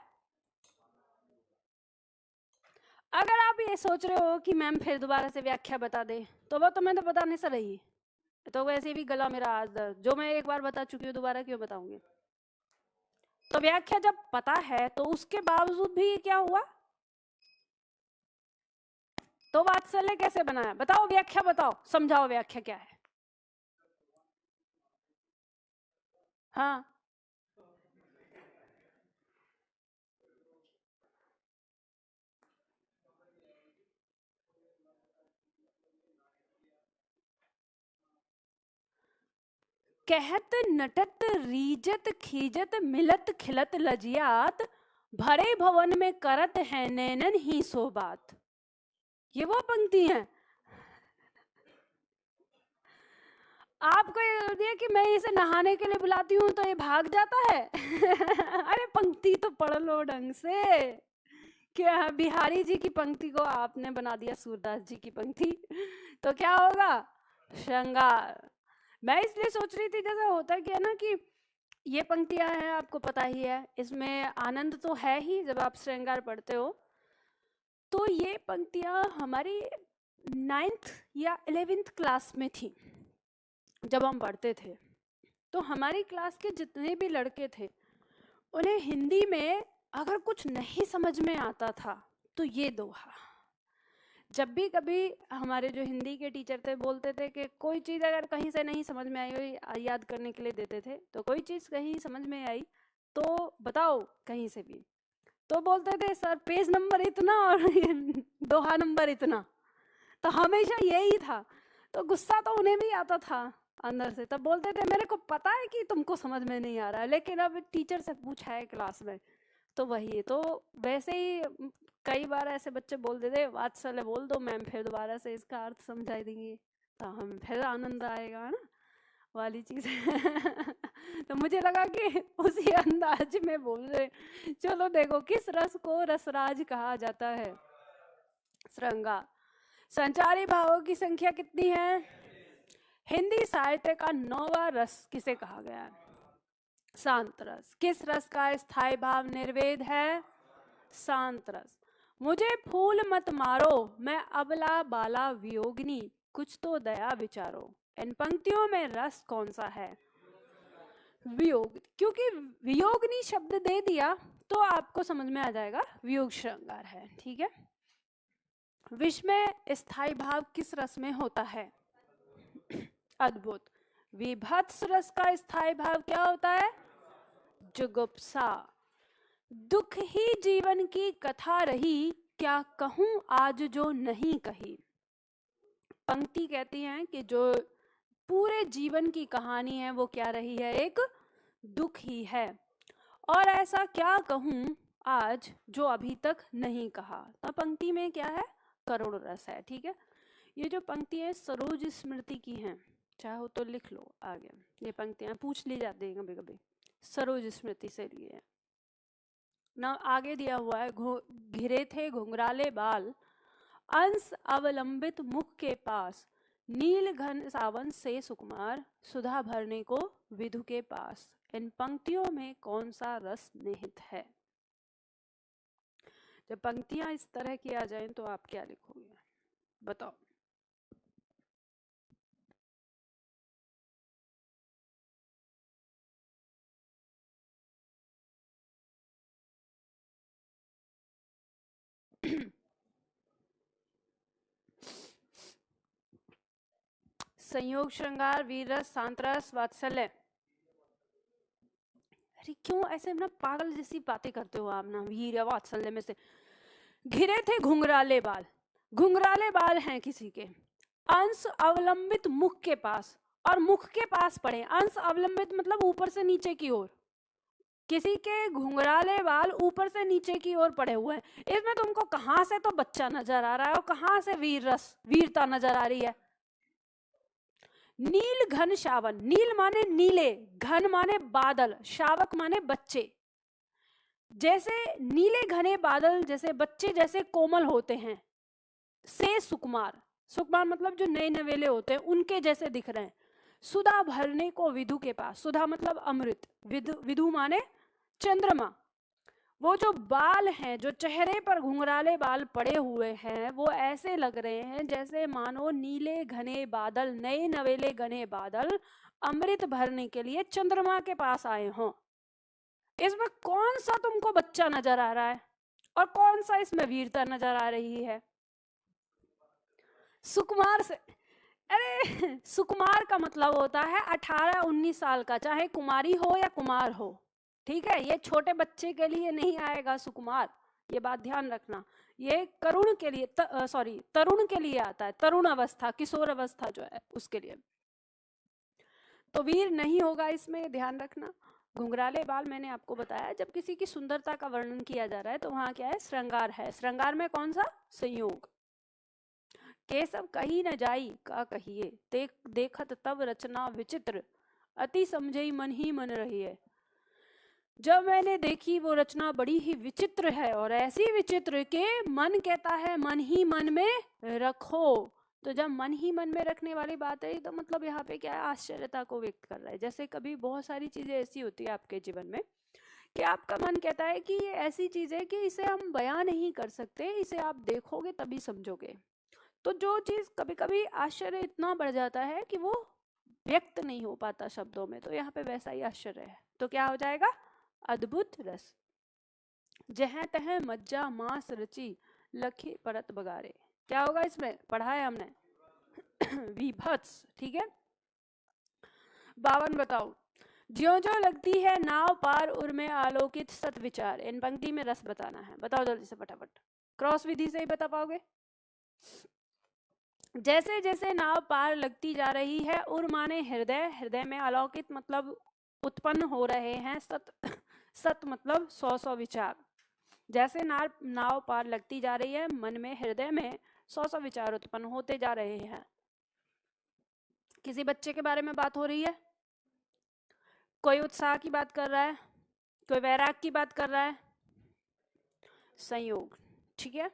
A: अगर आप ये सोच रहे हो कि मैम फिर दोबारा से व्याख्या बता दे, तो वो तुम्हें तो बताने से रही, तो वैसे भी गला मेरा आज दर्द, जो मैं एक बार बता चुकी हूँ दोबारा क्यों बताऊंगी। तो व्याख्या जब पता है तो उसके बावजूद भी क्या हुआ, तो वात्सल्य कैसे बनाया, बताओ व्याख्या, बताओ समझाओ व्याख्या क्या है। हाँ, कहत नटत रीजत खीजत मिलत खिलत लजियात, भरे भवन में करत है नैनन ही सो बात। ये वो पंक्ति है। आपको ये जरूरत है कि मैं इसे नहाने के लिए बुलाती हूँ तो ये भाग जाता है। अरे पंक्ति तो पढ़ लो ढंग से। क्या बिहारी जी की पंक्ति को आपने बना दिया सूरदास जी की पंक्ति, तो क्या होगा, श्रृंगार। मैं इसलिए सोच रही थी, जैसा होता क्या ना कि ये पंक्तियां हैं, आपको पता ही है, इसमें आनंद तो है ही जब आप श्रृंगार पढ़ते हो। तो ये पंक्तियां हमारी 9th या 11th क्लास में थी जब हम पढ़ते थे। तो हमारी क्लास के जितने भी लड़के थे उन्हें हिंदी में अगर कुछ नहीं समझ में आता था तो ये दोहा, जब भी कभी हमारे जो हिंदी के टीचर थे बोलते थे कि कोई चीज़ अगर कहीं से नहीं समझ में आई हो, याद करने के लिए देते थे, तो कोई चीज़ कहीं समझ में आई तो बताओ कहीं से भी, तो बोलते थे सर पेज नंबर इतना और दोहा नंबर इतना। तो हमेशा यही था। तो गुस्सा तो उन्हें भी आता था अंदर से, तब बोलते थे मेरे को पता है कि तुमको समझ में नहीं आ रहा है, लेकिन अब टीचर से पूछा है क्लास में तो वही। तो वैसे ही कई बार ऐसे बच्चे बोल देते वात्सल्य बोल दो मैम, फिर दोबारा से इसका अर्थ समझा देंगे तो हमें फिर आनंद आएगा, है ना, वाली चीज। तो मुझे लगा कि उसी अंदाज में बोल रहे। चलो देखो, किस रस को रसराज कहा जाता है, श्रृंगार। संचारी भावों की संख्या कितनी है, हिंदी साहित्य का 9वां रस किसे कहा गया है, शांत रस। किस रस का स्थायी भाव निर्वेद है, शांत रस। मुझे फूल मत मारो मैं अबला बाला वियोगिनी, कुछ तो दया विचारो। इन पंक्तियों में रस कौन सा है, वियोग, क्योंकि वियोगिनी शब्द दे दिया तो आपको समझ में आ जाएगा वियोग श्रृंगार है, ठीक है। विष में स्थायी भाव किस रस में होता है, अद्भुत। विभत्स रस का स्थायी भाव क्या होता है, जुगुप्सा। दुख ही जीवन की कथा रही, क्या कहूं आज जो नहीं कही। पंक्ति कहती है कि जो पूरे जीवन की कहानी है वो क्या रही है, एक दुख ही है, और ऐसा क्या कहूं आज जो अभी तक नहीं कहा। तो पंक्ति में क्या है, करुण रस है, ठीक है। ये जो पंक्ति है सरोज स्मृति की हैं, चाहो तो लिख लो आगे, ये पंक्तियां पूछ ली जाती हैं कभी कभी, सरोज स्मृति से लिए ना। आगे दिया हुआ है, घिरे थे घुंघराले बाल, अंश अवलंबित मुख के पास, नील घन सावन से सुकुमार, सुधा भरने को विधु के पास। इन पंक्तियों में कौन सा रस निहित है? जब पंक्तियां इस तरह की आ जाएं तो आप क्या लिखोगे, बताओ। संयोग, श्रृंगार, वीर रस, शांत रस, वात्सल्य। अरे क्यों ऐसे ना पागल जैसी बातें करते हो आप ना। वीर या वात्सल्य में से घिरे थे घुंघराले बाल, घुंघराले बाल हैं किसी के, अंश अवलंबित मुख के पास, और मुख के पास पड़े। अंश अवलंबित मतलब ऊपर से नीचे की ओर, किसी के घुंघराले बाल ऊपर से नीचे की ओर पड़े हुए हैं। इसमें तुमको कहां से तो बच्चा नजर आ रहा है और कहां से वीर रस, वीरता नजर आ रही है। नील घन शावन, नील माने नीले, घन माने बादल, शावक माने बच्चे। जैसे नीले घने बादल जैसे बच्चे जैसे कोमल होते हैं, से सुकुमार, सुकुमार मतलब जो नए नवेले होते हैं उनके जैसे दिख रहे हैं। सुधा भरने को विधु के पास, सुधा मतलब अमृत, विधु माने चंद्रमा। वो जो बाल हैं, जो चेहरे पर घुंघराले बाल पड़े हुए हैं, वो ऐसे लग रहे हैं जैसे मानो नीले घने बादल, नए नवेले घने बादल अमृत भरने के लिए चंद्रमा के पास आए हों। इसमें कौन सा तुमको बच्चा नजर आ रहा है और कौन सा इसमें वीरता नजर आ रही है? सुकुमार से, अरे सुकुमार का मतलब होता है 18-19 साल का, चाहे कुमारी हो या कुमार हो, ठीक है। ये छोटे बच्चे के लिए नहीं आएगा सुकुमार, ये बात ध्यान रखना। ये करुण के लिए, सॉरी तरुण के लिए आता है, तरुण अवस्था, किशोर अवस्था जो है उसके लिए। तो वीर नहीं होगा इसमें, ध्यान रखना। घुंघराले बाल मैंने आपको बताया, जब किसी की सुंदरता का वर्णन किया जा रहा है तो वहां क्या है, श्रृंगार है। श्रृंगार में कौन सा, संयोग। केशव कही न जाई का कहिए, देखत तब रचना विचित्र, अति समझई मन ही मन रही है। जब मैंने देखी वो रचना बड़ी ही विचित्र है, और ऐसी विचित्र के मन कहता है मन ही मन में रखो। तो जब मन ही मन में रखने वाली बात है तो मतलब यहाँ पे क्या है, आश्चर्यता को व्यक्त कर रहा है। जैसे कभी बहुत सारी चीजें ऐसी होती है आपके जीवन में कि आपका मन कहता है कि ये ऐसी चीज है कि इसे हम बयां नहीं कर सकते, इसे आप देखोगे तभी समझोगे। तो जो चीज कभी कभी आश्चर्य इतना बढ़ जाता है कि वो व्यक्त नहीं हो पाता शब्दों में, तो यहाँ पे वैसा ही आश्चर्य है। तो क्या हो जाएगा, अद्भुत रस। जह तह मज्जा मांस रची, लखी परत बगारे। क्या होगा इसमें, पढ़ा है हमने विभत्स, ठीक है। 52 बताओ। ज्यो ज्यो लगती है नाव पार उर में आलोकित सत विचार। इन पंक्ति में रस बताना है, बताओ जल्दी से फटाफट, क्रॉस विधि से ही बता पाओगे। जैसे जैसे नाव पार लगती जा रही है, उर माने हृदय, हृदय में अलौकित मतलब उत्पन्न हो रहे हैं, सत मतलब 100 विचार। जैसे नाव पार लगती जा रही है, मन में हृदय में 100 विचार उत्पन्न होते जा रहे हैं। किसी बच्चे के बारे में बात हो रही है, कोई उत्साह की बात कर रहा है, कोई वैराग की बात कर रहा है, संयोग, ठीक है।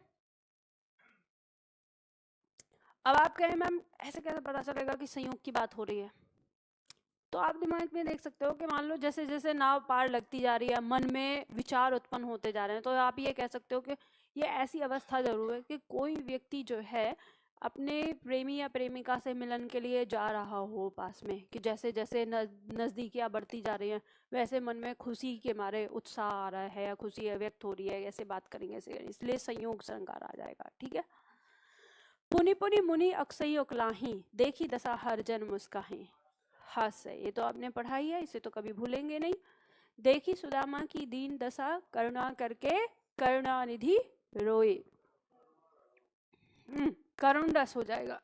A: अब आप कहें मैम ऐसे कैसे पता चलेगा कि संयोग की बात हो रही है? तो आप दिमाग में देख सकते हो कि मान लो जैसे जैसे नाव पार लगती जा रही है, मन में विचार उत्पन्न होते जा रहे हैं, तो आप ये कह सकते हो कि ये ऐसी अवस्था जरूर है कि कोई व्यक्ति जो है अपने प्रेमी या प्रेमिका से मिलन के लिए जा रहा हो पास में, कि जैसे जैसे नजदीकियां बढ़ती जा रही हैं वैसे मन में खुशी के मारे उत्साह आ रहा है या खुशी व्यक्त हो रही है, ऐसे बात करेंगे ऐसे, इसलिए संयोग श्रृंगार आ जाएगा, ठीक है। पुनि पुनि मुनि अक्सई उकलाही, देखी दशा हर जन मुस्काही। हास्य, ये तो आपने पढ़ाई है, इसे तो कभी भूलेंगे नहीं। देखी सुदामा की दीन दशा, करुणा करके करुणा निधि रोए। करुण रस हो जाएगा।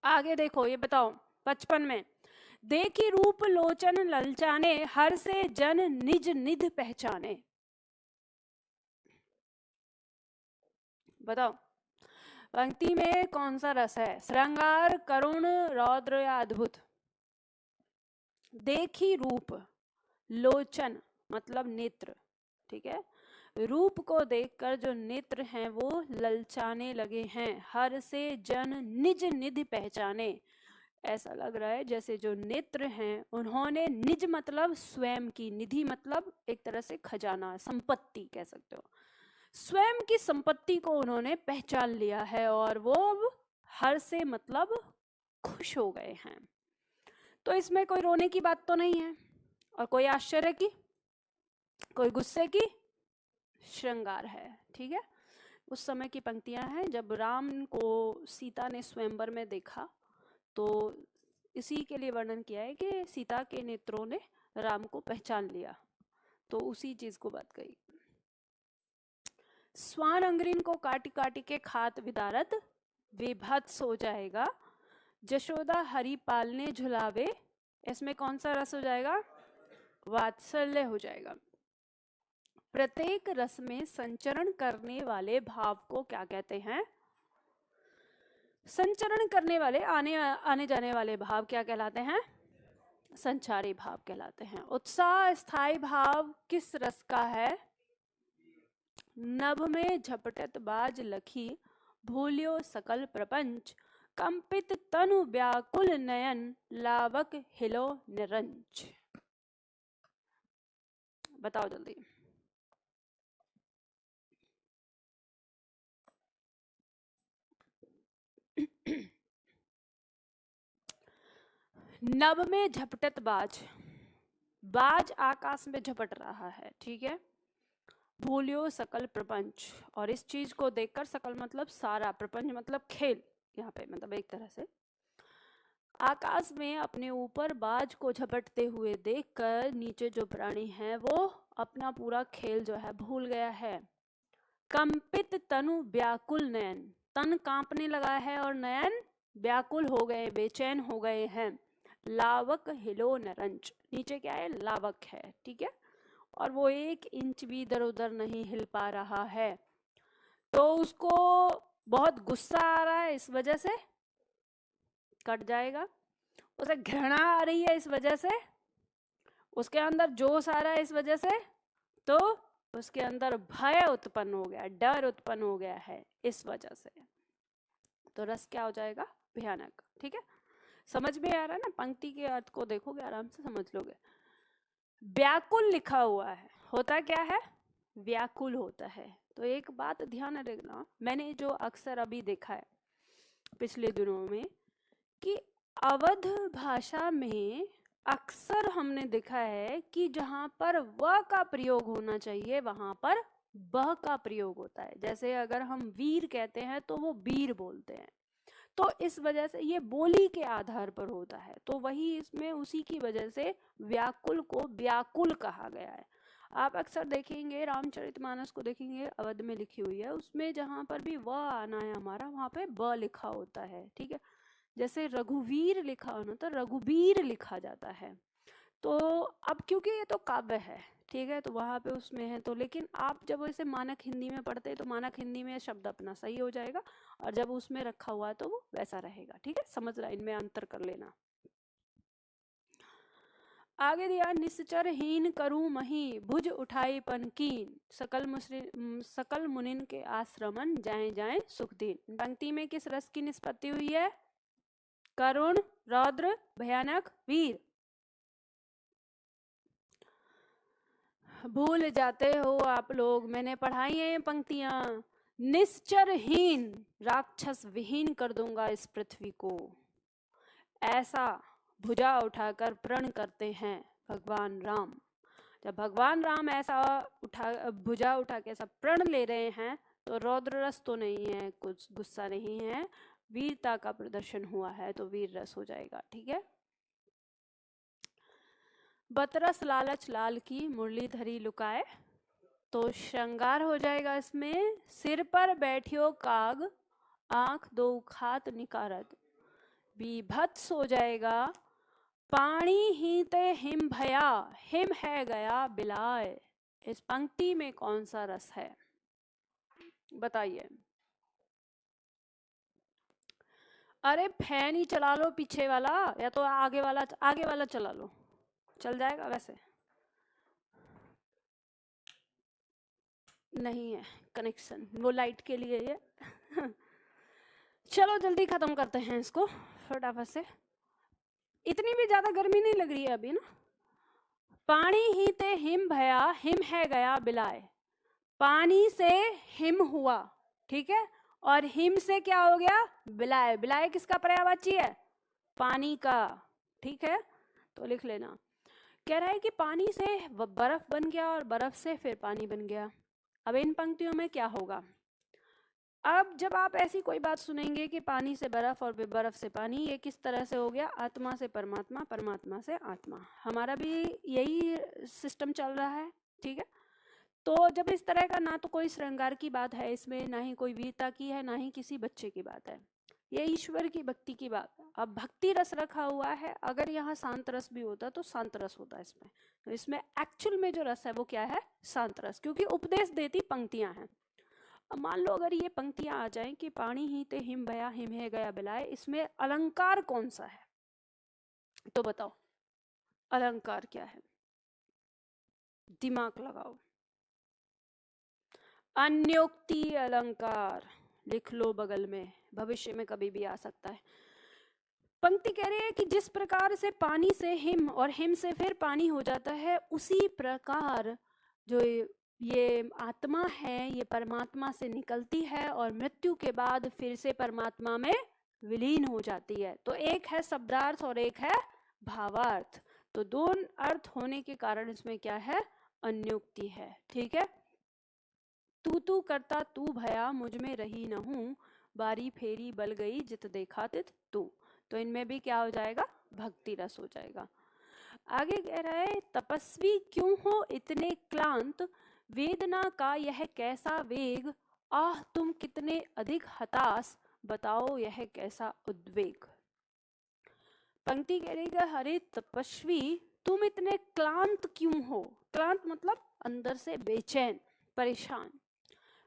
A: आगे देखो, ये बताओ 55 में, देखी रूप लोचन ललचाने, हर से जन निज निध पहचाने। बताओ पंक्ति में कौन सा रस है, श्रृंगार, करुण, रौद्र या अद्भुत? देखी रूप, लोचन मतलब नेत्र, ठीक है। रूप को देखकर जो नेत्र हैं वो ललचाने लगे हैं, हर से जन निज निधि पहचाने। ऐसा लग रहा है जैसे जो नेत्र हैं उन्होंने निज मतलब स्वयं की, निधि मतलब एक तरह से खजाना, संपत्ति कह सकते हो, स्वयं की संपत्ति को उन्होंने पहचान लिया है और वो अब हर से मतलब खुश हो गए हैं। तो इसमें कोई रोने की बात तो नहीं है, और कोई आश्चर्य की, कोई गुस्से की, श्रृंगार है। ठीक है, उस समय की पंक्तियां हैं जब राम को सीता ने स्वयंवर में देखा, तो इसी के लिए वर्णन किया है कि सीता के नेत्रों ने राम को पहचान लिया, तो उसी चीज को बात कही। स्वान अंगरीन को काटी काटी के खात विदारत, विभत्स हो जाएगा। जशोदा हरि पालने झुलावे, इसमें कौन सा रस हो जाएगा? वात्सल्य हो जाएगा। प्रत्येक रस में संचरण करने वाले भाव को क्या कहते हैं? संचरण करने वाले, आने जाने वाले भाव क्या कहलाते हैं? संचारी भाव कहलाते हैं। उत्साह स्थायी भाव किस रस का है? नभ में झपटत बाज लखी, भूल्यो सकल प्रपंच, कंपित तनु व्याकुल नयन, लावक हिलो निरंज। बताओ जल्दी। नभ में झपटत बाज, बाज आकाश में झपट रहा है, ठीक है। भूल्यो सकल प्रपंच, और इस चीज को देखकर, सकल मतलब सारा, प्रपंच मतलब खेल, यहाँ पे मतलब एक तरह से आकाश में अपने ऊपर बाज को झपटते हुए देखकर नीचे जो प्राणी है वो अपना पूरा खेल जो है भूल गया है। कंपित तनु व्याकुल नयन, तन कांपने लगा है और नयन व्याकुल हो गए, बेचैन हो गए हैं। लावक हिलो नरंज, नीचे क्या है? लावक है, ठीक है, और वो 1 इंच भी इधर उधर नहीं हिल पा रहा है। तो उसको बहुत गुस्सा आ रहा है, इस वजह से कट जाएगा। उसे घृणा आ रही है इस वजह से, उसके अंदर जोश आ रहा है इस वजह से, तो उसके अंदर भय उत्पन्न हो गया, डर उत्पन्न हो गया है इस वजह से। तो रस क्या हो जाएगा? भयानक। ठीक है, समझ में आ रहा है ना? पंक्ति के अर्थ को देखोगे आराम से समझ लोगे। व्याकुल लिखा हुआ है, होता क्या है? व्याकुल होता है। तो एक बात ध्यान रखना, मैंने जो अक्सर अभी देखा है पिछले दिनों में, कि अवध भाषा में अक्सर हमने देखा है कि जहां पर व का प्रयोग होना चाहिए वहां पर ब का प्रयोग होता है। जैसे अगर हम वीर कहते हैं तो वो बीर बोलते हैं, तो इस वजह से ये बोली के आधार पर होता है। तो वही इसमें उसी की वजह से व्याकुल को व्याकुल कहा गया है। आप अक्सर देखेंगे, रामचरितमानस को देखेंगे, अवध में लिखी हुई है, उसमें जहां पर भी व आना है हमारा, वहां पे ब लिखा होता है। ठीक है, जैसे रघुवीर लिखा हो ना तो रघुबीर लिखा जाता है। तो अब क्योंकि ये तो काव्य है, ठीक है, तो वहां पे उसमें है, तो लेकिन आप जब इसे मानक हिंदी में पढ़ते हैं तो मानक हिंदी में शब्द अपना सही हो जाएगा, और जब उसमें रखा हुआ तो वो वैसा रहेगा। ठीक है, समझ रहा, इनमें अंतर कर लेना। आगे दिया, निश्चर हीन करूं मही, भुज उठाई पनकीन, सकल मुनिन के आश्रमन, जाए जाए सुख दीन। पंक्ति में किस रस की निष्पत्ति हुई है? करुण, रौद्र, भयानक, वीर। भूल जाते हो आप लोग, मैंने पढ़ाई है ये पंक्तियां। निश्चरहीन, राक्षस विहीन कर दूंगा इस पृथ्वी को, ऐसा भुजा उठाकर प्रण करते हैं भगवान राम। जब भगवान राम ऐसा भुजा उठा के ऐसा प्रण ले रहे हैं तो रौद्र रस तो नहीं है, कुछ गुस्सा नहीं है, वीरता का प्रदर्शन हुआ है, तो वीर रस हो जाएगा। ठीक है, बतरस लालच लाल की मुरली धरी लुकाए, तो श्रृंगार हो जाएगा इसमें। सिर पर बैठियो काग, आंख दो खात निकारत, बीभत्स हो जाएगा। पानी ही ते हिम भया, हिम है गया बिलाय। इस पंक्ति में कौन सा रस है? बताइए। अरे फैन ही चला लो पीछे वाला, या तो आगे वाला चला लो, चल जाएगा वैसे। नहीं है कनेक्शन, वो लाइट के लिए ये चलो जल्दी खत्म करते हैं इसको फटाफट से, इतनी भी ज्यादा गर्मी नहीं लग रही है अभी ना। पानी ही ते हिम भया, हिम है गया बिलाए। पानी से हिम हुआ, ठीक है, और हिम से क्या हो गया, बिलाए। बिलाए किसका पर्यायवाची है, पानी का, ठीक है, तो लिख लेना। कह रहा है कि पानी से बर्फ बन गया और बर्फ से फिर पानी बन गया। अब इन पंक्तियों में क्या होगा, अब जब आप ऐसी कोई बात सुनेंगे कि पानी से बर्फ और बर्फ से पानी, ये किस तरह से हो गया, आत्मा से परमात्मा, परमात्मा से आत्मा, हमारा भी यही सिस्टम चल रहा है, ठीक है। तो जब इस तरह का, ना तो कोई श्रृंगार की बात है इसमें, ना ही कोई वीरता की है, ना ही किसी बच्चे की बात है, ये ईश्वर की भक्ति की बात है। अब भक्ति रस रखा हुआ है, अगर यहाँ शांत रस भी होता तो शांत रस होता इसमें, तो इसमें एक्चुअल में जो रस है वो क्या है, शांत रस, क्योंकि उपदेश देती पंक्तियां हैं। अब मान लो अगर ये पंक्तियां आ जाएं कि पानी ही ते हिम भया, हिम है गया बिलाए, इसमें अलंकार कौन सा है, तो बताओ अलंकार क्या है, दिमाग लगाओ। अन्योक्ति अलंकार लिख लो बगल में, भविष्य में कभी भी आ सकता है। पंक्ति कह रही है कि जिस प्रकार से पानी से हिम और हिम से फिर पानी हो जाता है, उसी प्रकार जो ये आत्मा है ये परमात्मा से निकलती है और मृत्यु के बाद फिर से परमात्मा में विलीन हो जाती है। तो एक है शब्दार्थ और एक है भावार्थ, तो दोनों अर्थ होने के कारण इसमें क्या है, अन्योक्ति है, ठीक है। तू करता तू भया, मुझ में रही न हूं, बारी फेरी बल गई जित देखा तित तू, तो इनमें भी क्या हो जाएगा, भक्ति रस हो जाएगा। आगे कह रहा है, तपस्वी क्यों हो इतने क्लांत, वेदना का यह कैसा वेग, आह तुम कितने अधिक हताश, बताओ यह कैसा उद्वेग। पंक्ति कह रही है, हरे तपस्वी तुम इतने क्लांत क्यों हो, क्लांत मतलब अंदर से बेचैन परेशान,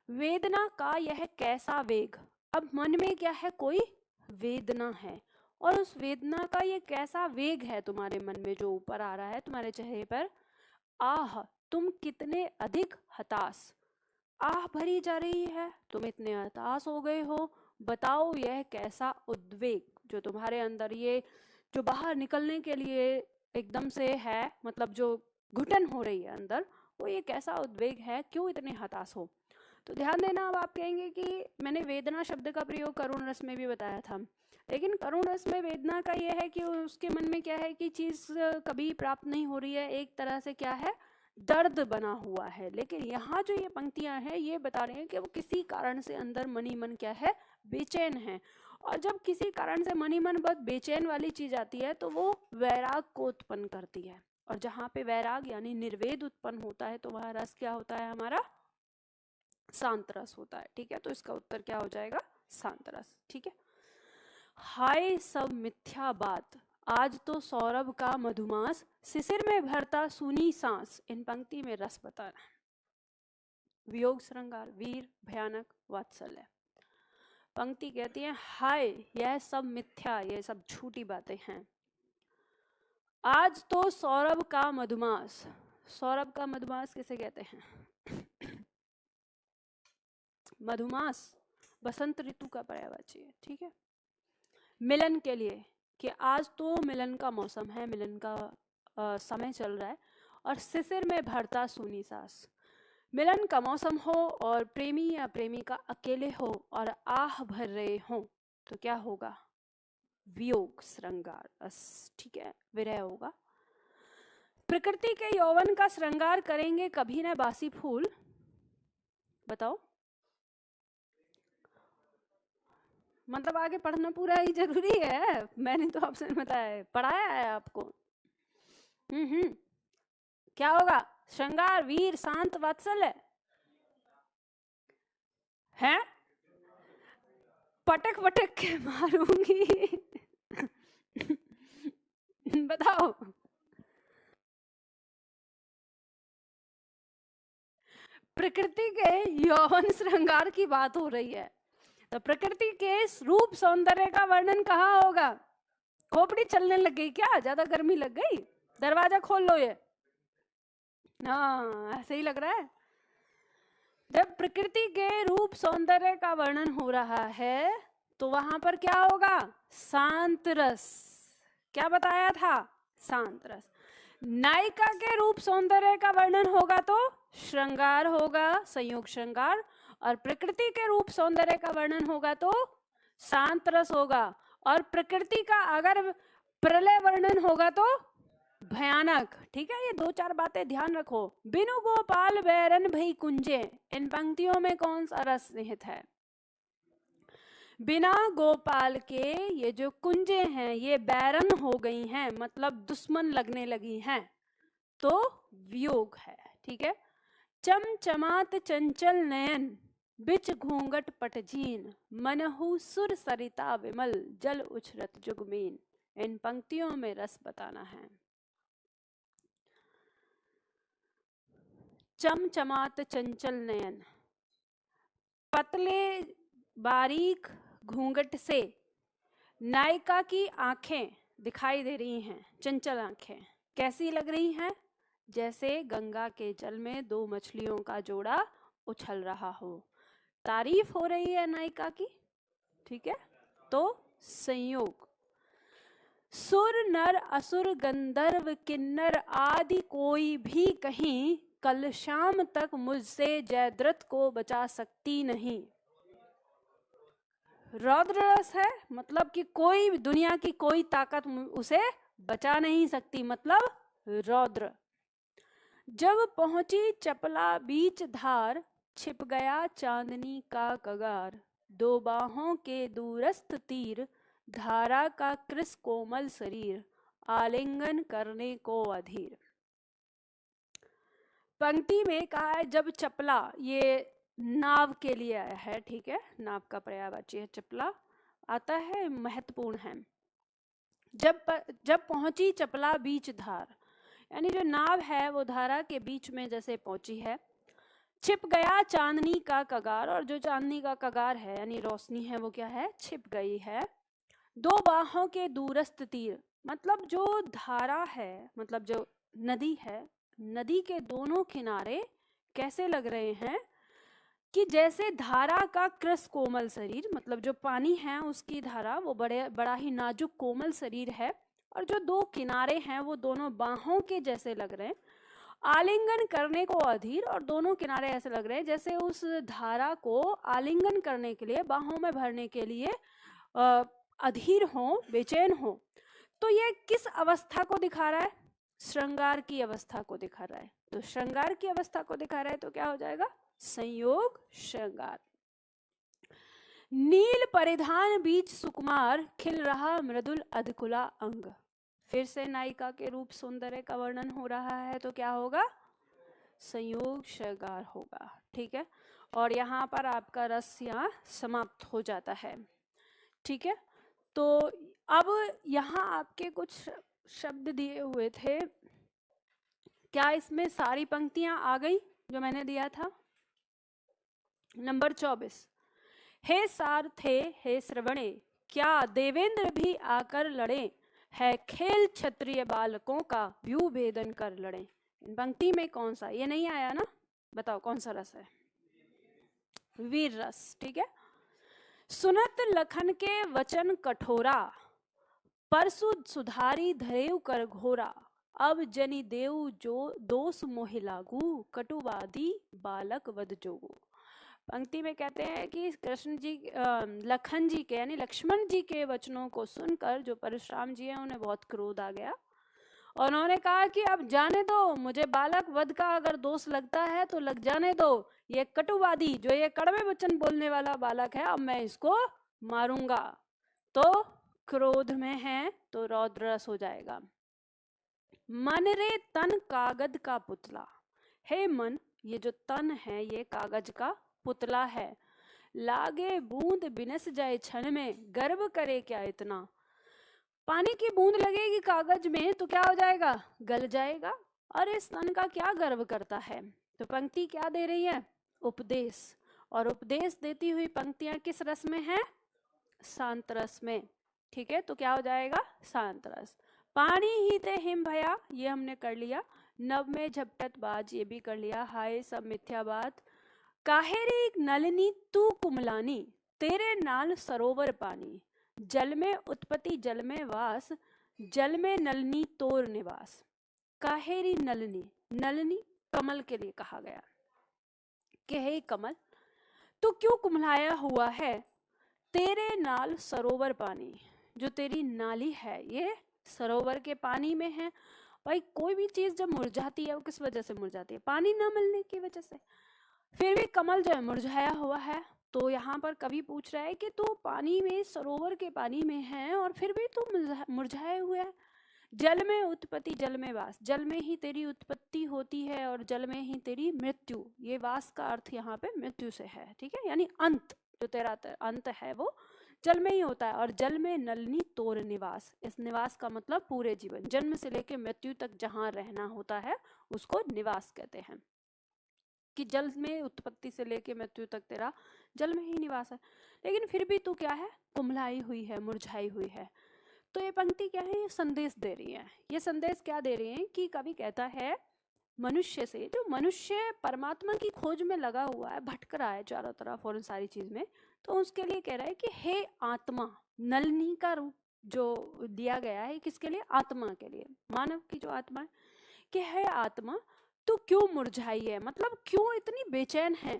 A: वेदना का यह कैसा वेग, अब मन में क्या है, कोई वेदना है, और उस वेदना का ये कैसा वेग है तुम्हारे मन में जो ऊपर आ रहा है तुम्हारे चेहरे पर, आह तुम कितने अधिक हताश, आह भरी जा रही है, तुम इतने हताश हो गए हो, बताओ यह कैसा उद्वेग, जो तुम्हारे अंदर ये जो बाहर निकलने के लिए एकदम से है, मतलब जो घुटन हो रही है अंदर, वो ये कैसा उद्वेग है, क्यों इतने हताश हो। तो ध्यान देना, अब आप कहेंगे कि मैंने वेदना शब्द का प्रयोग करुण रस में भी बताया था, लेकिन करुण रस में वेदना का यह है कि उसके मन में क्या है कि चीज कभी प्राप्त नहीं हो रही है, एक तरह से क्या है, दर्द बना हुआ है। लेकिन यहाँ जो ये पंक्तियां हैं ये बता रहे हैं कि वो किसी कारण से अंदर मनी मन क्या है, बेचैन है, और जब किसी कारण से मनी मन बहुत बेचैन वाली चीज आती है तो वो वैराग को उत्पन्न करती है, और जहाँ पे वैराग यानी निर्वेद उत्पन्न होता है तो वह रस क्या होता है, हमारा शांत रस होता है, ठीक है। तो इसका उत्तर क्या हो जाएगा, शांत रस, ठीक है। हाय सब मिथ्या बात, आज तो सौरभ का मधुमास, शिशिर में भरता सूनी सांस, इन पंक्ति में रस बताना, वियोग श्रृंगार, वीर, भयानक, वात्सल्य। पंक्ति कहती है, हाय यह सब मिथ्या, ये सब झूठी बातें हैं, आज तो सौरभ का मधुमास, सौरभ का मधुमास किसे कहते हैं, मधुमास बसंत ऋतु का पर्यायवाची है, ठीक है, मिलन के लिए, कि आज तो मिलन का मौसम है, मिलन का समय चल रहा है, और शिशिर में भरता सूनी सांस, मिलन का मौसम हो और प्रेमी या प्रेमिका अकेले हो और आह भर रहे हो तो क्या होगा, वियोग श्रृंगार रस, ठीक है, विरह होगा। प्रकृति के यौवन का श्रृंगार करेंगे कभी न बासी फूल, बताओ, मतलब आगे पढ़ना पूरा ही जरूरी है, मैंने तो आपसे बताया, पढ़ाया है आपको। क्या होगा, श्रृंगार, वीर, शांत, वात्सल्य है, पटक पटक के मारूंगी बताओ, प्रकृति के यौवन श्रृंगार की बात हो रही है, तो प्रकृति के रूप सौंदर्य का वर्णन कहाँ होगा, खोपड़ी चलने लग गई क्या, ज्यादा गर्मी लग गई, दरवाजा खोल लो, ये हाँ ऐसे ही लग रहा है। प्रकृति के रूप सौंदर्य का वर्णन हो रहा है तो वहां पर क्या होगा? शांत रस। क्या बताया था? शांत रस। नायिका के रूप सौंदर्य का वर्णन होगा तो श्रृंगार होगा, संयोग श्रृंगार। और प्रकृति के रूप सौंदर्य का वर्णन होगा तो शांत रस होगा। और प्रकृति का अगर प्रलय वर्णन होगा तो भयानक। ठीक है, ये 2-4 बातें ध्यान रखो। बिनु गोपाल बैरन भई कुंजे, इन पंक्तियों में कौन सा रस निहित है? बिना गोपाल के ये जो कुंजे हैं ये बैरन हो गई हैं, मतलब दुश्मन लगने लगी हैं, तो वियोग है। ठीक है। चमचमात चंचल नयन, बिच घूंघट पटजीन, मनहु सुर सरिता विमल, जल उछरत जुगमीन। इन पंक्तियों में रस बताना है। चमचमात चंचल नयन, पतले बारीक घूंघट से नायिका की आंखें दिखाई दे रही हैं, चंचल आंखें। कैसी लग रही हैं? जैसे गंगा के जल में 2 मछलियों का जोड़ा उछल रहा हो। तारीफ हो रही है नायिका की। ठीक है, तो संयोग। सुर नर असुर गंधर्व किन्नर आदि कोई भी कहीं, कल शाम तक मुझसे जयद्रथ को बचा सकती नहीं। रौद्र रस है, मतलब कि कोई दुनिया की कोई ताकत उसे बचा नहीं सकती, मतलब रौद्र। जब पहुंची चपला बीच धार, छिप गया चांदनी का कगार, 2 बाहों के दूरस्थ तीर, धारा का कृस कोमल शरीर, आलिंगन करने को अधीर। पंक्ति में कहा है जब चपला, ये नाव के लिए आया है। ठीक है, नाव का पर्यायवाची है चपला, आता है, महत्वपूर्ण है। जब पहुंची चपला बीच धार, यानी जो नाव है वो धारा के बीच में जैसे पहुंची है। छिप गया चांदनी का कगार, और जो चांदनी का कगार है यानी रोशनी है वो क्या है? छिप गई है। 2 बाहों के दूरस्थ तीर, मतलब जो धारा है, मतलब जो नदी है, नदी के दोनों किनारे कैसे लग रहे हैं कि जैसे धारा का कृस कोमल शरीर, मतलब जो पानी है उसकी धारा वो बड़ा ही नाजुक कोमल शरीर है, और जो 2 किनारे हैं वो दोनों बाहों के जैसे लग रहे हैं। आलिंगन करने को अधीर, और दोनों किनारे ऐसे लग रहे हैं जैसे उस धारा को आलिंगन करने के लिए, बाहों में भरने के लिए अधीर हो, बेचैन हो। तो ये किस अवस्था को दिखा रहा है? श्रृंगार की अवस्था को दिखा रहा है। तो श्रृंगार की अवस्था को दिखा रहा है तो क्या हो जाएगा? संयोग श्रृंगार। नील परिधान बीच सुकुमार, खिल रहा मृदुल अधकुला अंग। फिर से नायिका के रूप सौंदर्य का वर्णन हो रहा है तो क्या होगा? संयोग श्रृंगार होगा। ठीक है, और यहाँ पर आपका रस यहाँ समाप्त हो जाता है। ठीक है, तो अब यहाँ आपके कुछ शब्द दिए हुए थे, क्या इसमें सारी पंक्तियां आ गई जो मैंने दिया था? नंबर 24, हे सारथे हे श्रवणे, क्या देवेंद्र भी आकर लड़े, है खेल क्षत्रिय बालकों का, व्यू भेदन कर लड़े। इन पंक्ति में कौन सा? ये नहीं आया ना, बताओ कौन सा रस है? वीर रस। ठीक है। सुनत लखन के वचन कठोरा, परसु सुधारी धरेउ कर घोरा, अब जनि देव जो दोष मोहि लागू, कटुवादी बालक वध जोगू। पंक्ति में कहते हैं कि कृष्ण जी, लखन जी के यानी लक्ष्मण जी के वचनों को सुनकर जो परशुराम जी हैं उन्हें बहुत क्रोध आ गया, और उन्होंने कहा कि अब जाने दो, मुझे बालक वध का अगर दोष लगता है तो लग जाने दो, ये कटुवादी जो ये कड़वे वचन बोलने वाला बालक है, अब मैं इसको मारूंगा। तो क्रोध में है तो रौद्र रस हो जाएगा। मन रे तन कागज का पुतला, हे मन, ये जो तन है ये कागज का पुतला है, लागे बूंद बिनस जाए क्षण में, गर्व करे क्या इतना। पानी की बूंद लगेगी कागज में तो क्या हो जाएगा? गल जाएगा। और इस तन का क्या गर्व करता है? तो पंक्ति क्या दे रही है? उपदेश। और उपदेश देती हुई पंक्तियां किस रस में है? शांत रस में। ठीक है, तो क्या हो जाएगा? शांत रस। पानी ही ते हिम भया, ये हमने कर लिया। नव में झपटत बाज, ये भी कर लिया। हाय सब मिथ्या बात, काहेरी नलिनी तू कुमलानी, तेरे नाल सरोवर पानी, जल में उत्पत्ति जल में वास, जल में नलिनी तोर निवास। काहेरी नलिनी, नलिनी कमल के लिए कहा गया कि हे कमल, तू क्यों कुम्हलाया हुआ है, तेरे नाल सरोवर पानी, जो तेरी नाली है ये सरोवर के पानी में है। भाई कोई भी चीज जब मुरझाती है वो किस वजह से मुरझाती है? पानी ना मिलने की वजह से। फिर भी कमल जो है मुरझाया हुआ है। तो यहाँ पर कवि पूछ रहा है कि तू पानी में, सरोवर के पानी में है और फिर भी तू मुरझाए हुए है। जल में उत्पत्ति जल में वास, जल में ही तेरी उत्पत्ति होती है और जल में ही तेरी मृत्यु। ये वास का अर्थ यहाँ पे मृत्यु से है, ठीक है, यानी अंत, जो तेरा अंत है वो जल में ही होता है। और जल में नलिनी तोर निवास, इस निवास का मतलब पूरे जीवन, जन्म से लेकर मृत्यु तक जहाँ रहना होता है उसको निवास कहते हैं। कि जल में उत्पत्ति से लेकर मृत्यु तक तेरा जल में ही निवास है, लेकिन फिर भी तू क्या है, कुम्हलाई हुई है, मुरझाई हुई है। तो ये पंक्ति क्या है, ये संदेश दे रही है। ये संदेश क्या दे रही है कि कवि कहता है मनुष्य से, जो मनुष्य परमात्मा की खोज में लगा हुआ है, भटक रहा है चारों तरफ और उन सारी चीज में, तो उसके लिए कह रहा है कि हे आत्मा, नलिनी का रूप जो दिया गया है किसके लिए? आत्मा के लिए, मानव की जो आत्मा है, कि हे आत्मा तू क्यों मुरझाई है, मतलब क्यों इतनी बेचैन है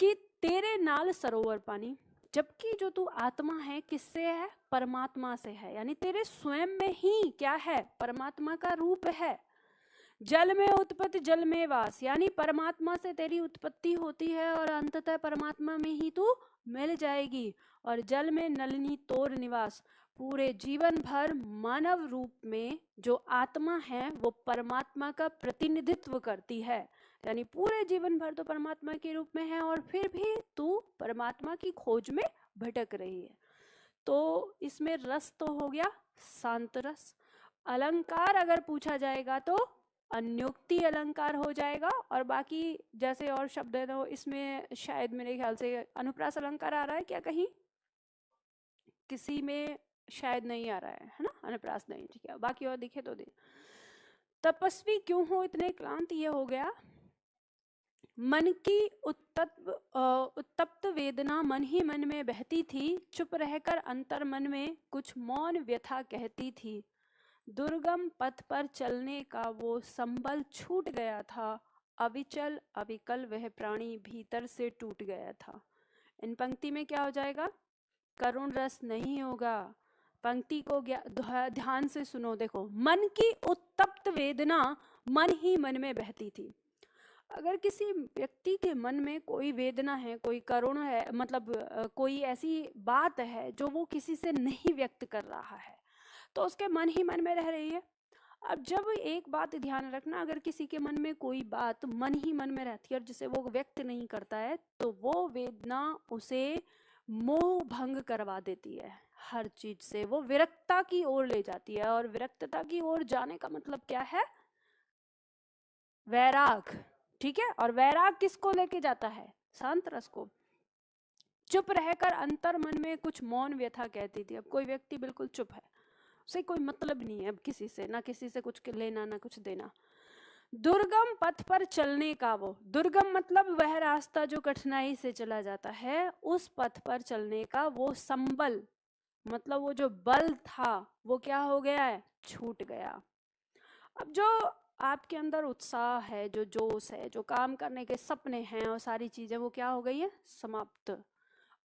A: कि तेरे नाल सरोवर पानी, जबकि जो तू आत्मा है किससे है? परमात्मा से है, यानी तेरे स्वयं में ही क्या है? परमात्मा का रूप है। जल में उत्पत्ति जल में वास, यानी परमात्मा से तेरी उत्पत्ति होती है और अंततः परमात्मा में ही तू मिल जाएगी। और जल में नलिनी तोर निवास, पूरे जीवन भर मानव रूप में जो आत्मा है वो परमात्मा का प्रतिनिधित्व करती है, यानी पूरे जीवन भर तो परमात्मा के रूप में है और फिर भी तू परमात्मा की खोज में भटक रही है। तो इसमें रस तो हो गया शांत रस। अलंकार अगर पूछा जाएगा तो अन्योक्ति अलंकार हो जाएगा, और बाकी जैसे और शब्द है तो इसमें शायद मेरे ख्याल से अनुप्रास अलंकार आ रहा है क्या? कहीं किसी में शायद नहीं आ रहा है ना, अनुप्रास नहीं, ठीक है, बाकी और दिखे तो दे। तपस्वी क्यों हो इतने क्लांत, ये हो गया। मन की उत्तप्त वेदना मन ही मन में बहती थी, चुप रहकर अंतर मन में कुछ मौन व्यथा कहती थी। दुर्गम पथ पर चलने का वो संबल छूट गया था, अविचल अविकल वह प्राणी भीतर से टूट गया था। इन पंक्ति में क्या हो जाएगा? करुण रस नहीं होगा। पंक्ति को ध्यान से सुनो, देखो, मन की उत्तप्त वेदना मन ही मन में बहती थी। अगर किसी व्यक्ति के मन में कोई वेदना है, कोई करुण है, मतलब कोई ऐसी बात है जो वो किसी से नहीं व्यक्त कर रहा है, तो उसके मन ही मन में रह रही है। अब जब एक बात ध्यान रखना, अगर किसी के मन में कोई बात मन ही मन में रहती है और जिसे वो व्यक्त नहीं करता है, तो वो वेदना उसे मोह भंग करवा देती है, हर चीज से वो विरक्तता की ओर ले जाती है। और विरक्तता की ओर जाने का मतलब क्या है? वैराग, ठीक है। और वैराग किसको लेके जाता है? शांत रस को। चुप रहकर अंतर मन में कुछ मौन व्यथा कहती थी। अब कोई व्यक्ति बिल्कुल चुप है, उसे कोई मतलब नहीं है अब किसी से, ना किसी से कुछ लेना ना कुछ देना। दुर्गम पथ पर चलने का वो, दुर्गम मतलब वह रास्ता जो कठिनाई से चला जाता है, उस पथ पर चलने का वो संबल, मतलब वो जो बल था वो क्या हो गया है? छूट गया। अब जो आपके अंदर उत्साह है, जो जोश है, जो काम करने के सपने हैं और सारी चीजें, वो क्या हो गई है? समाप्त।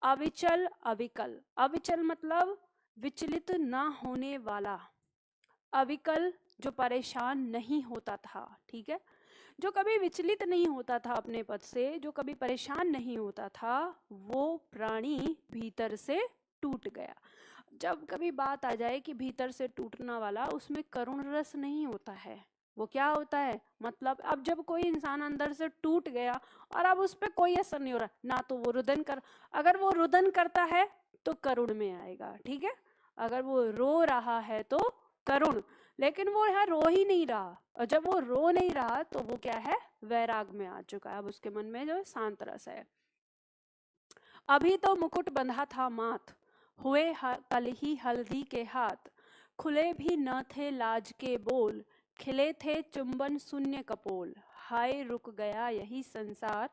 A: अविचल अविकल, अविचल मतलब विचलित ना होने वाला, अविकल जो परेशान नहीं होता था, ठीक है, जो कभी विचलित नहीं होता था अपने पद से, जो कभी परेशान नहीं होता था, वो प्राणी भीतर से टूट गया। जब कभी बात आ जाए कि भीतर से टूटना वाला, उसमें करुण रस नहीं होता है, वो क्या होता है? मतलब अब जब कोई इंसान अंदर से टूट गया और अब उस पर कोई असर नहीं हो रहा, ना तो वो रुदन कर, अगर वो रुदन करता है तो करुण में आएगा, ठीक है, अगर वो रो रहा है तो करुण, लेकिन वो यहाँ रो ही नहीं रहा, और जब वो रो नहीं रहा तो वो क्या है? वैराग में आ चुका है। अब उसके मन में जो शांत रस है। अभी तो मुकुट बंधा था माथ, हुए कल ही हल्दी के हाथ, खुले भी न थे लाज के बोल, खिले थे चुंबन शून्य कपोल, हाय रुक गया यही संसार,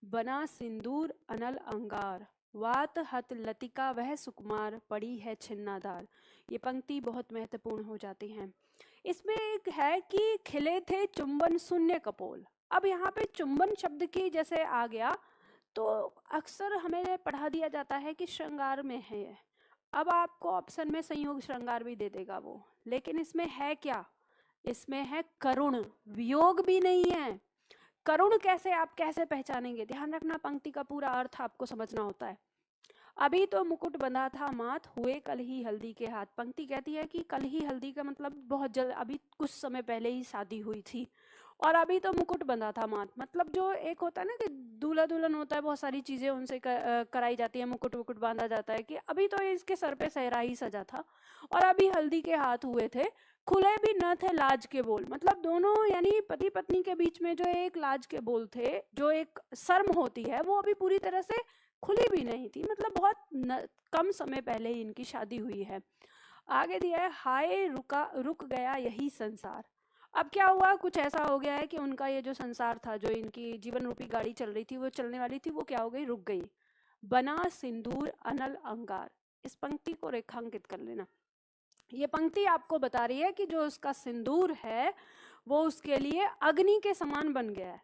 A: बना सिंदूर अनल अंगार, वात हत लतिका वह सुकुमार, पड़ी है छिन्नादार। ये पंक्ति बहुत महत्वपूर्ण हो जाती है। इसमें एक है कि खिले थे चुंबन शून्य कपोल। अब यहाँ पे चुंबन शब्द की जैसे आ गया तो अक्सर हमें पढ़ा दिया जाता है कि श्रृंगार में है। अब आपको ऑप्शन में संयोग श्रृंगार भी दे देगा वो, लेकिन इसमें है क्या? इसमें है करुण, वियोग भी नहीं है। करुण कैसे, आप कैसे पहचानेंगे? ध्यान रखना, पंक्ति का पूरा अर्थ आपको समझना होता है। अभी तो मुकुट बंधा था माथ, हुए कल ही हल्दी के हाथ। पंक्ति कहती है कि कल ही हल्दी का मतलब बहुत जल्द, अभी कुछ समय पहले ही शादी हुई थी, और अभी तो मुकुट बंधा था माथ, मतलब जो एक होता है ना कि दूल्हा दुल्हन होता है, बहुत सारी चीजें उनसे कराई जाती है, मुकुट वुकुट बांधा जाता है, कि अभी तो इसके सर पे सहरा ही सजा था और अभी हल्दी के हाथ हुए थे, खुले भी न थे लाज के बोल। मतलब दोनों यानी पति पत्नी के बीच में जो एक लाज के बोल थे, जो एक शर्म होती है, वो अभी पूरी तरह से खुली भी नहीं थी। मतलब बहुत कम समय पहले ही इनकी शादी हुई है। आगे दिया है, हाय रुक गया यही संसार। अब क्या हुआ, कुछ ऐसा हो गया है कि उनका ये जो संसार था, जो इनकी जीवन रूपी गाड़ी चल रही थी, वो चलने वाली थी, वो क्या हो गई, रुक गई। बना सिंदूर अनल अंगार, इस पंक्ति को रेखांकित कर लेना। ये पंक्ति आपको बता रही है कि जो उसका सिंदूर है वो उसके लिए अग्नि के समान बन गया है।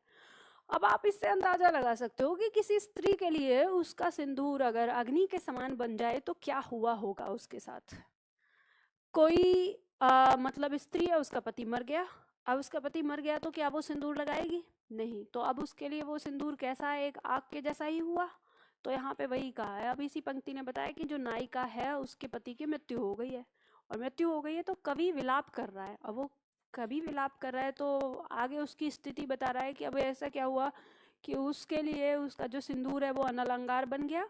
A: अब आप इससे अंदाजा लगा सकते हो कि किसी स्त्री के लिए उसका सिंदूर अगर अग्नि के समान बन जाए तो क्या हुआ होगा उसके साथ। कोई मतलब स्त्री है, उसका पति मर गया, अब उसका पति मर गया तो क्या वो सिंदूर लगाएगी? नहीं। तो अब उसके लिए वो सिंदूर कैसा है, एक आग के जैसा ही हुआ। तो यहाँ पे वही कहा है। अब इसी पंक्ति ने बताया कि जो नायिका है उसके पति की मृत्यु हो गई है, और मृत्यु हो गई है तो कवि विलाप कर रहा है। अब वो कवि विलाप कर रहा है तो आगे उसकी स्थिति बता रहा है कि अब ऐसा क्या हुआ कि उसके लिए उसका जो सिंदूर है वो अनलंगार बन गया।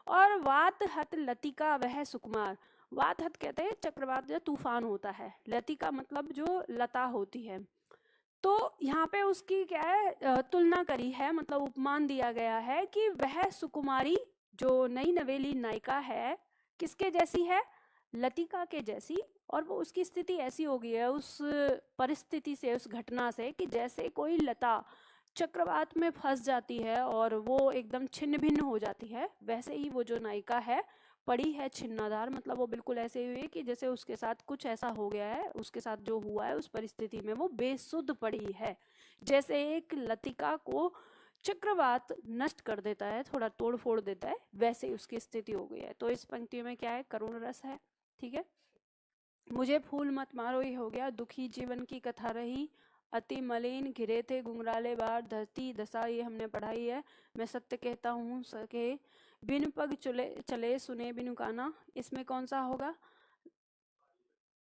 A: और वात हत लतिका वह सुकुमार, वात हत कहते हैं चक्रवात जो तूफान होता है, लतिका मतलब जो लता होती है। तो यहाँ पे उसकी क्या है, तुलना करी है, मतलब उपमान दिया गया है कि वह सुकुमारी जो नई नवेली नायिका है किसके जैसी है, लतिका के जैसी। और वो उसकी स्थिति ऐसी हो गई है उस परिस्थिति से, उस घटना से, कि जैसे कोई लता चक्रवात में फंस जाती है और वो एकदम छिन्न भिन्न हो जाती है, वैसे ही वो जो नायिका है पड़ी है छिन्नादार। मतलब वो बिल्कुल ऐसे हुई है कि जैसे उसके साथ कुछ ऐसा हो गया है, उसके साथ जो हुआ है उस परिस्थिति में वो बेसुध पड़ी है। जैसे एक लतिका को चक्रवात नष्ट कर देता है, थोड़ा तोड़ फोड़ देता है, वैसे ही उसकी स्थिति हो गई है। तो इस पंक्ति में क्या है, करुण रस है। ठीक है। मुझे फूल मत मारो ये हो गया, दुखी जीवन की कथा रही, अति मलिन घिरे थे घुंघराले बार, धरती दशा ये हमने पढ़ाई है। मैं सत्य कहता हूँ सके बिन पग चले सुने बिनु काना, इसमें कौन सा होगा,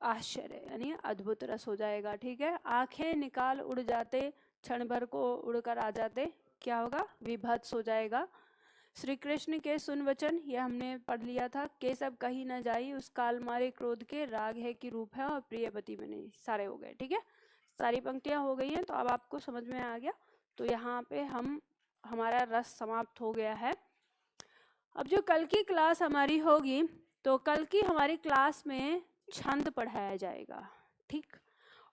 A: आश्चर्य यानी अद्भुत रस हो जाएगा। ठीक है। आंखें निकाल उड़ जाते, क्षण भर को उड़कर आ जाते, क्या होगा, विभत्स हो जाएगा। श्री कृष्ण के सुन वचन, ये हमने पढ़ लिया था, के सब कही न जाई, उस काल मारे क्रोध के, राग है कि रूप है और प्रियपति बने, सारे हो गए। ठीक है, सारी पंक्तियां हो गई हैं, तो अब आपको समझ में आ गया। तो यहाँ पे हमारा रस समाप्त हो गया है। अब जो कल की क्लास हमारी होगी, तो कल की हमारी क्लास में छंद पढ़ाया जाएगा। ठीक,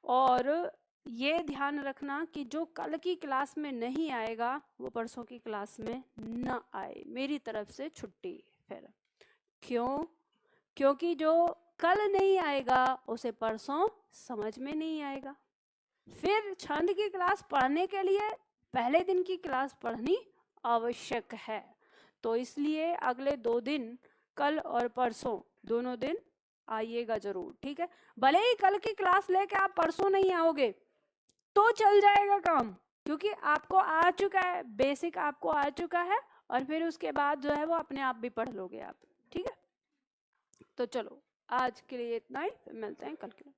A: और ये ध्यान रखना कि जो कल की क्लास में नहीं आएगा वो परसों की क्लास में न आए, मेरी तरफ से छुट्टी। फिर क्यों? क्योंकि जो कल नहीं आएगा उसे परसों समझ में नहीं आएगा। फिर छंद की क्लास पढ़ने के लिए पहले दिन की क्लास पढ़नी आवश्यक है। तो इसलिए अगले 2 दिन, कल और परसों, दोनों दिन आइएगा जरूर। ठीक है। भले ही कल की क्लास लेके आप परसों नहीं आओगे तो चल जाएगा काम, क्योंकि आपको आ चुका है, बेसिक आपको आ चुका है, और फिर उसके बाद जो है वो अपने आप भी पढ़ लोगे आप। ठीक है। तो चलो आज के लिए इतना ही, मिलते हैं कल के।